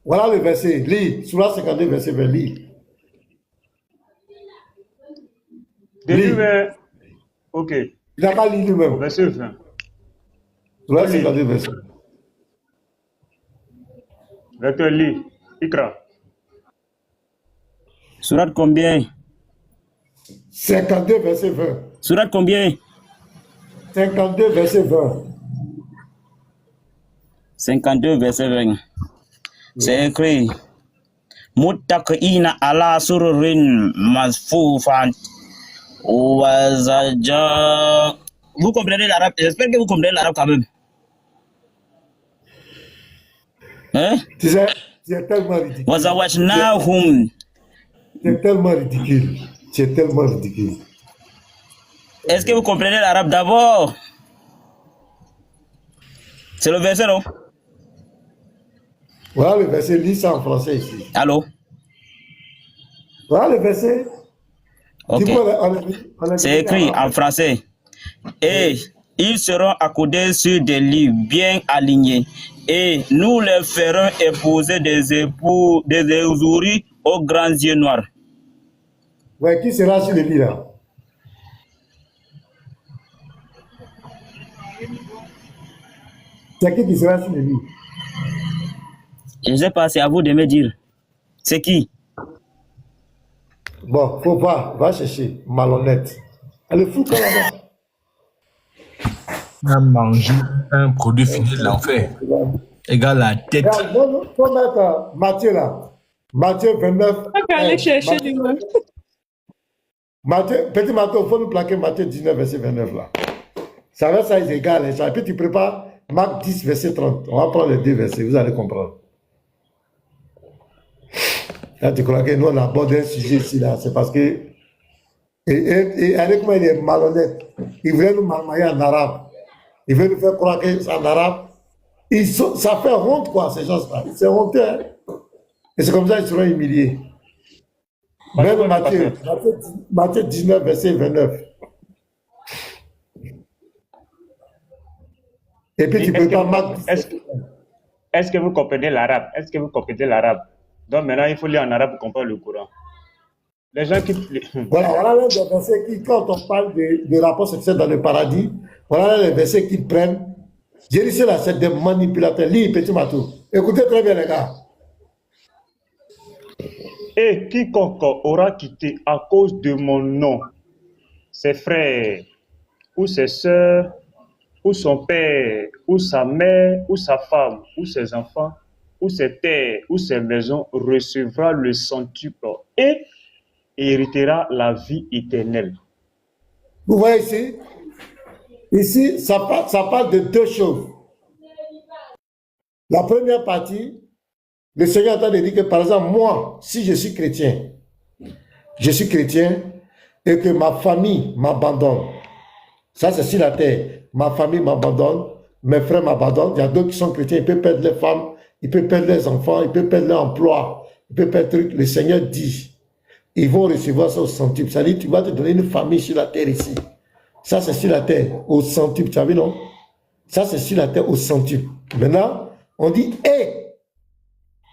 [SPEAKER 1] Voilà le verset. Lis. Surah 52, verset 20. Lis.
[SPEAKER 2] Début, mais... Ok.
[SPEAKER 1] Il n'a pas lu lui-même.
[SPEAKER 2] Verset 20.
[SPEAKER 1] Surah 52, verset 20.
[SPEAKER 2] Vecteur lit. Ikra.
[SPEAKER 10] Surat combien?
[SPEAKER 1] 52, verset 20.
[SPEAKER 10] Surat combien?
[SPEAKER 1] 52, verset 20.
[SPEAKER 10] 52, verset 20. C'est écrit. Muttaqina ala sururin masfufan wazaja. Vous comprenez l'arabe? J'espère que vous comprenez l'arabe quand même. Hein?
[SPEAKER 1] Tu sais, c'est tellement ridicule.
[SPEAKER 10] Wazawajnahum.
[SPEAKER 1] C'est tellement ridicule. C'est tellement ridicule.
[SPEAKER 10] Est-ce que vous comprenez l'arabe d'abord? C'est le verset, non?
[SPEAKER 1] Voilà le verset, lis ça en français ici.
[SPEAKER 10] Allô?
[SPEAKER 1] Voilà le verset.
[SPEAKER 10] Ok.
[SPEAKER 1] Dis-moi, on est
[SPEAKER 10] C'est écrit en français. Et ils seront accoudés sur des lits bien alignés. Et nous les ferons épouser des ésouris aux grands yeux noirs.
[SPEAKER 1] Ouais, qui sera sur le lit là? C'est qui sera sur le lit?
[SPEAKER 10] Je ne sais pas, c'est à vous de me dire. C'est qui?
[SPEAKER 1] Bon, faut voir, va chercher, malhonnête. Elle est fou quand là-bas.
[SPEAKER 9] On manger un produit fini de l'enfer. Égale la tête.
[SPEAKER 1] Non, faut mettre Matthieu là. Matthieu 29.
[SPEAKER 5] On va aller chercher du monde.
[SPEAKER 1] Matthieu, petit Matthieu, il faut nous plaquer Matthieu 19, verset 29 là. Ça va, ça est égal. Et puis tu prépares Marc 10, verset 30. On va prendre les deux versets, vous allez comprendre. Là, tu crois que nous on aborde un sujet ici là, c'est parce que. Et avec moi, il est malhonnête. Il voulait nous marmailler en arabe. Ils veulent nous faire croire que c'est en arabe. Ça fait honte, quoi, ces gens-là. C'est honteux, hein. Et c'est comme ça qu'ils seront humiliés. Même Matthieu 19, verset 29. Et puis tu peux pas Marc.
[SPEAKER 2] Est-ce que vous comprenez l'arabe? Est-ce que vous comprenez l'arabe? Donc maintenant, il faut lire en arabe pour comprendre le Coran. Les gens qui...
[SPEAKER 1] Voilà les versets qui, quand on parle de rapport sexuel dans le paradis, voilà les versets qu'ils prennent. J'ai dit là, c'est des manipulateurs. Lis, petit Matou. Écoutez très bien, les gars.
[SPEAKER 2] Et quiconque aura quitté à cause de mon nom ses frères, ou ses sœurs, ou son père, ou sa mère, ou sa femme, ou ses enfants, ou ses terres, ou ses maisons, recevra le centuple et héritera la vie éternelle.
[SPEAKER 1] Vous voyez ici? Ici, ça parle de deux choses. La première partie, le Seigneur est en train de dire que, par exemple, moi, si je suis chrétien et que ma famille m'abandonne, ça c'est sur la terre, ma famille m'abandonne, mes frères m'abandonnent, il y a d'autres qui sont chrétiens, ils peuvent perdre les femmes, ils peuvent perdre les enfants, ils peuvent perdre leur emploi, ils peuvent perdre trucs. Le Seigneur dit, ils vont recevoir ça au centuple. Ça dit, tu vas te donner une famille sur la terre ici. Ça c'est sur la terre, au centuple, tu as vu, non? Ça c'est sur la terre, au centuple. Maintenant, on dit,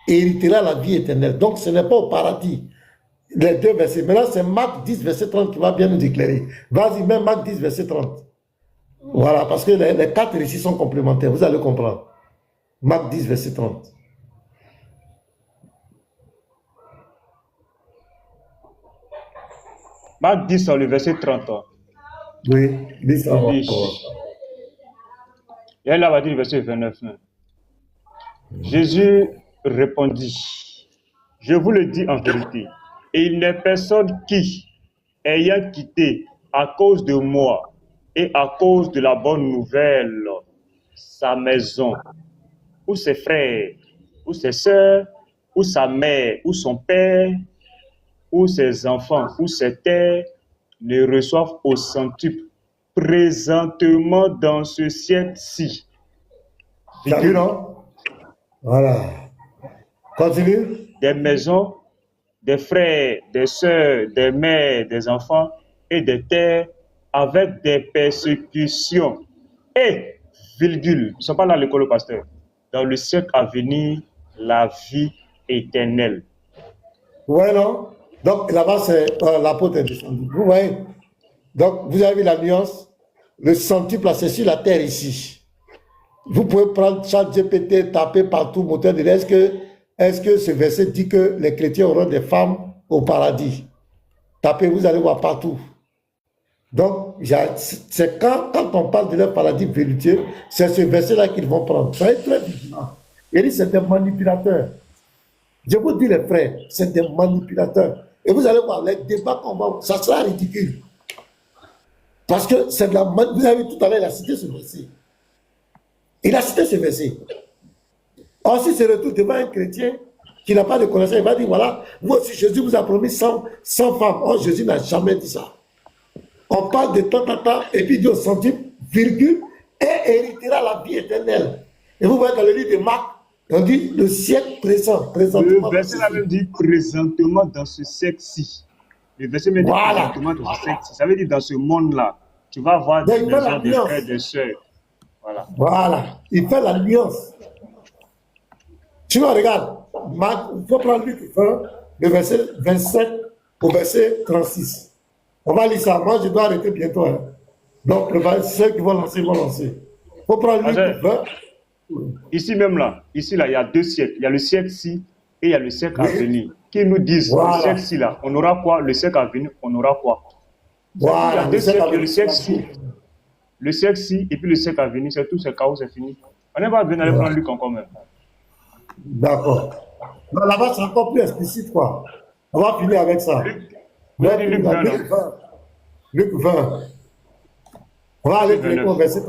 [SPEAKER 1] héritera la vie éternelle. Donc, ce n'est pas au paradis. Les deux versets. Maintenant, c'est Marc 10, verset 30 qui va bien nous éclairer. Vas-y, même Marc 10, verset 30. Voilà, parce que les quatre récits sont complémentaires. Vous allez comprendre. Marc 10, verset 30.
[SPEAKER 2] Marc 10, le verset 30.
[SPEAKER 1] Oui, 10 avant.
[SPEAKER 2] Et là, on va dire le verset 29. Jésus répondit, je vous le dis en vérité, et il n'est personne qui, ayant quitté à cause de moi et à cause de la bonne nouvelle sa maison, ou ses frères, ou ses sœurs, ou sa mère, ou son père, ou ses enfants, ou ses terres, ne reçoivent au centuple présentement dans ce siècle-ci.
[SPEAKER 1] T'as vu, non? Voilà. Continue.
[SPEAKER 2] Des maisons, des frères, des sœurs, des mères, des enfants et des terres avec des persécutions. Et, virgule, ils ne sont pas là à l'école au pasteur. Dans le siècle à venir, la vie éternelle.
[SPEAKER 1] Ouais, non? Donc là-bas, c'est l'apôtre est descendu. Vous voyez? Donc, vous avez vu la nuance? Le centuple, c'est sur la terre ici. Vous pouvez prendre ChatGPT, taper partout, moteur de est-ce que ce verset dit que les chrétiens auront des femmes au paradis? Tapez, vous allez voir partout. Donc, c'est quand on parle de leur paradis vérité, c'est ce verset-là qu'ils vont prendre. Soyez très vigilants. Il dit c'est des manipulateurs. Je vous dis les frères, c'est des manipulateurs. Et vous allez voir, les débats qu'on va, ça sera ridicule. Parce que c'est de la... Vous avez vu tout à l'heure, il a cité ce verset. Il a cité ce verset. Ensuite, c'est retour devant un chrétien qui n'a pas de connaissance. Il va dire, voilà, vous aussi, Jésus vous a promis 100 femmes. Oh, Jésus n'a jamais dit ça. On parle de tant, et puis il dit au centuple, virgule, et héritera la vie éternelle. Et vous voyez dans le livre de Marc, on dit le siècle présent.
[SPEAKER 2] Le verset là même dit présentement dans ce siècle-ci. Le verset même dit présentement dans ce siècle-ci. Ça veut dire dans ce monde-là, tu vas avoir des maisons, des frères, des sœurs.
[SPEAKER 1] Voilà. Il fait la nuance. Tu vois, regarde, il faut prendre Luc 20, le verset 27 au verset 36. On va lire ça. Moi, je dois arrêter bientôt. Hein. Donc, ceux qui vont lancer, vont lancer. Il faut prendre Luc 20.
[SPEAKER 2] Ici même là, il y a deux siècles. Il y a le siècle-ci et il y a le siècle à venir. Qui nous disent, le siècle-ci là, on aura quoi? Le siècle à venir, on aura quoi? Voilà. Il y a deux siècles, le siècle-ci. Le siècle-ci et puis le siècle à venir, c'est tout, c'est chaos, c'est fini. On n'est pas venu aller prendre Luc encore même.
[SPEAKER 1] D'accord. Là-bas, c'est encore plus explicite, quoi. On va finir avec ça. Luc 20. Luc 20. On va aller au verset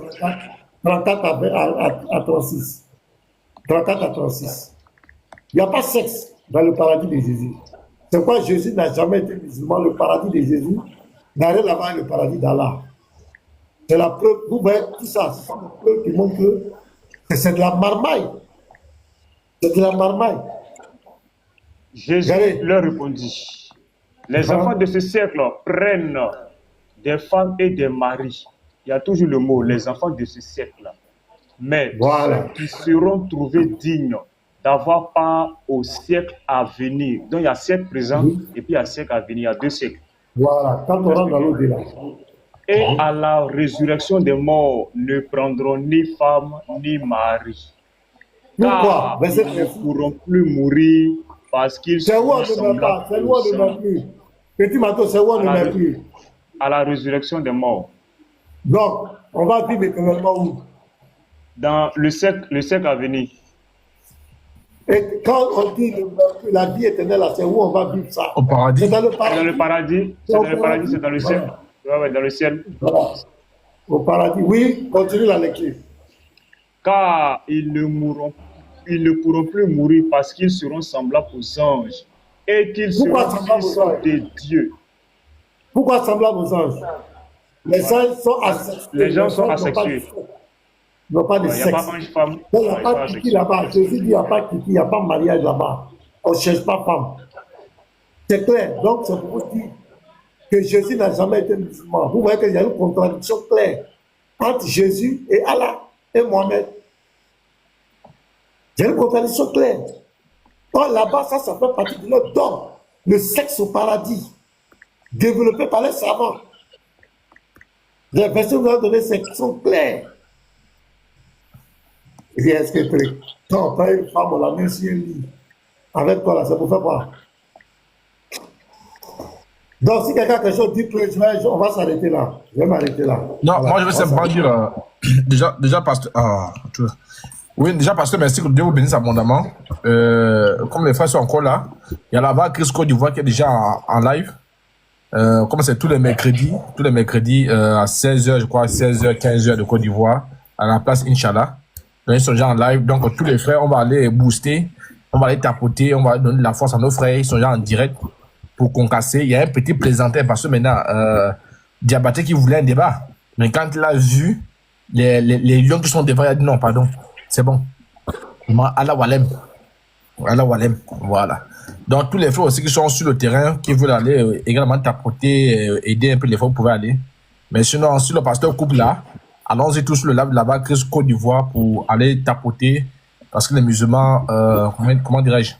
[SPEAKER 1] 34 à 36. 34 à 36. Il n'y a pas de sexe dans le paradis de Jésus. C'est pourquoi Jésus n'a jamais été musulman. Le paradis de Jésus n'a rien à voir avec le paradis d'Allah. C'est la preuve, vous voyez, tout ça, c'est la preuve qui montre que c'est de la marmaille. C'est de la marmaille.
[SPEAKER 2] Jésus leur répondit, les enfants de ce siècle prennent des femmes et des maris. Il y a toujours le mot, les enfants de ce siècle. Mais ceux qui seront trouvés dignes d'avoir part au siècle à venir. Donc il y a siècle présent et puis il y a siècle à venir, il y a 2 siècles.
[SPEAKER 1] Voilà, quand on rentre dans l'au-delà.
[SPEAKER 2] Et à la résurrection des morts ne prendront ni femme ni mari.
[SPEAKER 1] Pourquoi?
[SPEAKER 2] Car ils ne pourront plus mourir parce qu'ils sont semblables.
[SPEAKER 1] C'est où on ne meurt plus. Petit Mato, c'est où on ne meurt plus.
[SPEAKER 2] À la résurrection des morts.
[SPEAKER 1] Donc, on va vivre éternellement où?
[SPEAKER 2] Dans le siècle à venir.
[SPEAKER 1] Et quand on dit la vie éternelle, c'est où on va vivre ça?
[SPEAKER 9] Au paradis.
[SPEAKER 1] C'est dans le paradis.
[SPEAKER 2] C'est dans le paradis. C'est dans le paradis, c'est dans le ciel. Ouais, dans le ciel.
[SPEAKER 1] Voilà. Au paradis. Oui, continue la lecture.
[SPEAKER 2] Car ils ne pourront plus mourir parce qu'ils seront semblables aux anges et qu'ils seront fils de Dieu.
[SPEAKER 1] Pourquoi semblables aux anges? Les anges sont asexués.
[SPEAKER 2] Les gens sont asexués.
[SPEAKER 1] Ils n'ont pas de
[SPEAKER 2] Il
[SPEAKER 1] sexe.
[SPEAKER 2] n'y a pas ange femme.
[SPEAKER 1] Il n'y a pas de kiki là-bas. Jésus dit qu'il n'y a pas de kiki, il n'y a pas de mariage là-bas. On ne cherche pas femme. C'est clair. Donc, c'est pour vous dire que Jésus n'a jamais été musulman. Vous voyez qu'il y a une contradiction claire entre Jésus et Allah et Mohamed. Il y a une contradiction claire. Or, là-bas, ça fait partie de leur don. Le sexe au paradis, développé par les savants. Les versions que vous avez données sont claires. Il est-ce que quand on prend une femme, on la met sur un lit. Avec quoi là, c'est pour faire quoi? Donc, si quelqu'un a quelque chose, dites-le, on va s'arrêter là. Je vais m'arrêter là.
[SPEAKER 9] Non, moi, je veux simplement dire, déjà, pasteur, oui, déjà, pasteur, merci que Dieu vous bénisse abondamment. Comme les frères sont encore là, il y a là-bas Chris Côte d'Ivoire qui est déjà en live. Comme c'est tous les mercredis à 16h, je crois, 16h, 15h de Côte d'Ivoire, à la place Inch'Allah. Donc, ils sont déjà en live. Donc, tous les frères, on va aller booster, on va aller tapoter, on va donner de la force à nos frères. Ils sont déjà en direct pour concasser. Il y a un petit plaisantin parce que maintenant, Diabaté qui voulait un débat. Mais quand il a vu les lions qui sont devant, il a dit non, pardon, c'est bon. Allah Walem. Allah Walem. Voilà. Donc, tous les frères aussi qui sont sur le terrain, qui veulent aller également tapoter, aider un peu les frères, vous pouvez aller. Mais sinon, si le pasteur coupe là, allons-y tous sur le live là-bas, Chris Côte d'Ivoire, pour aller tapoter, parce que les musulmans, comment dirais-je,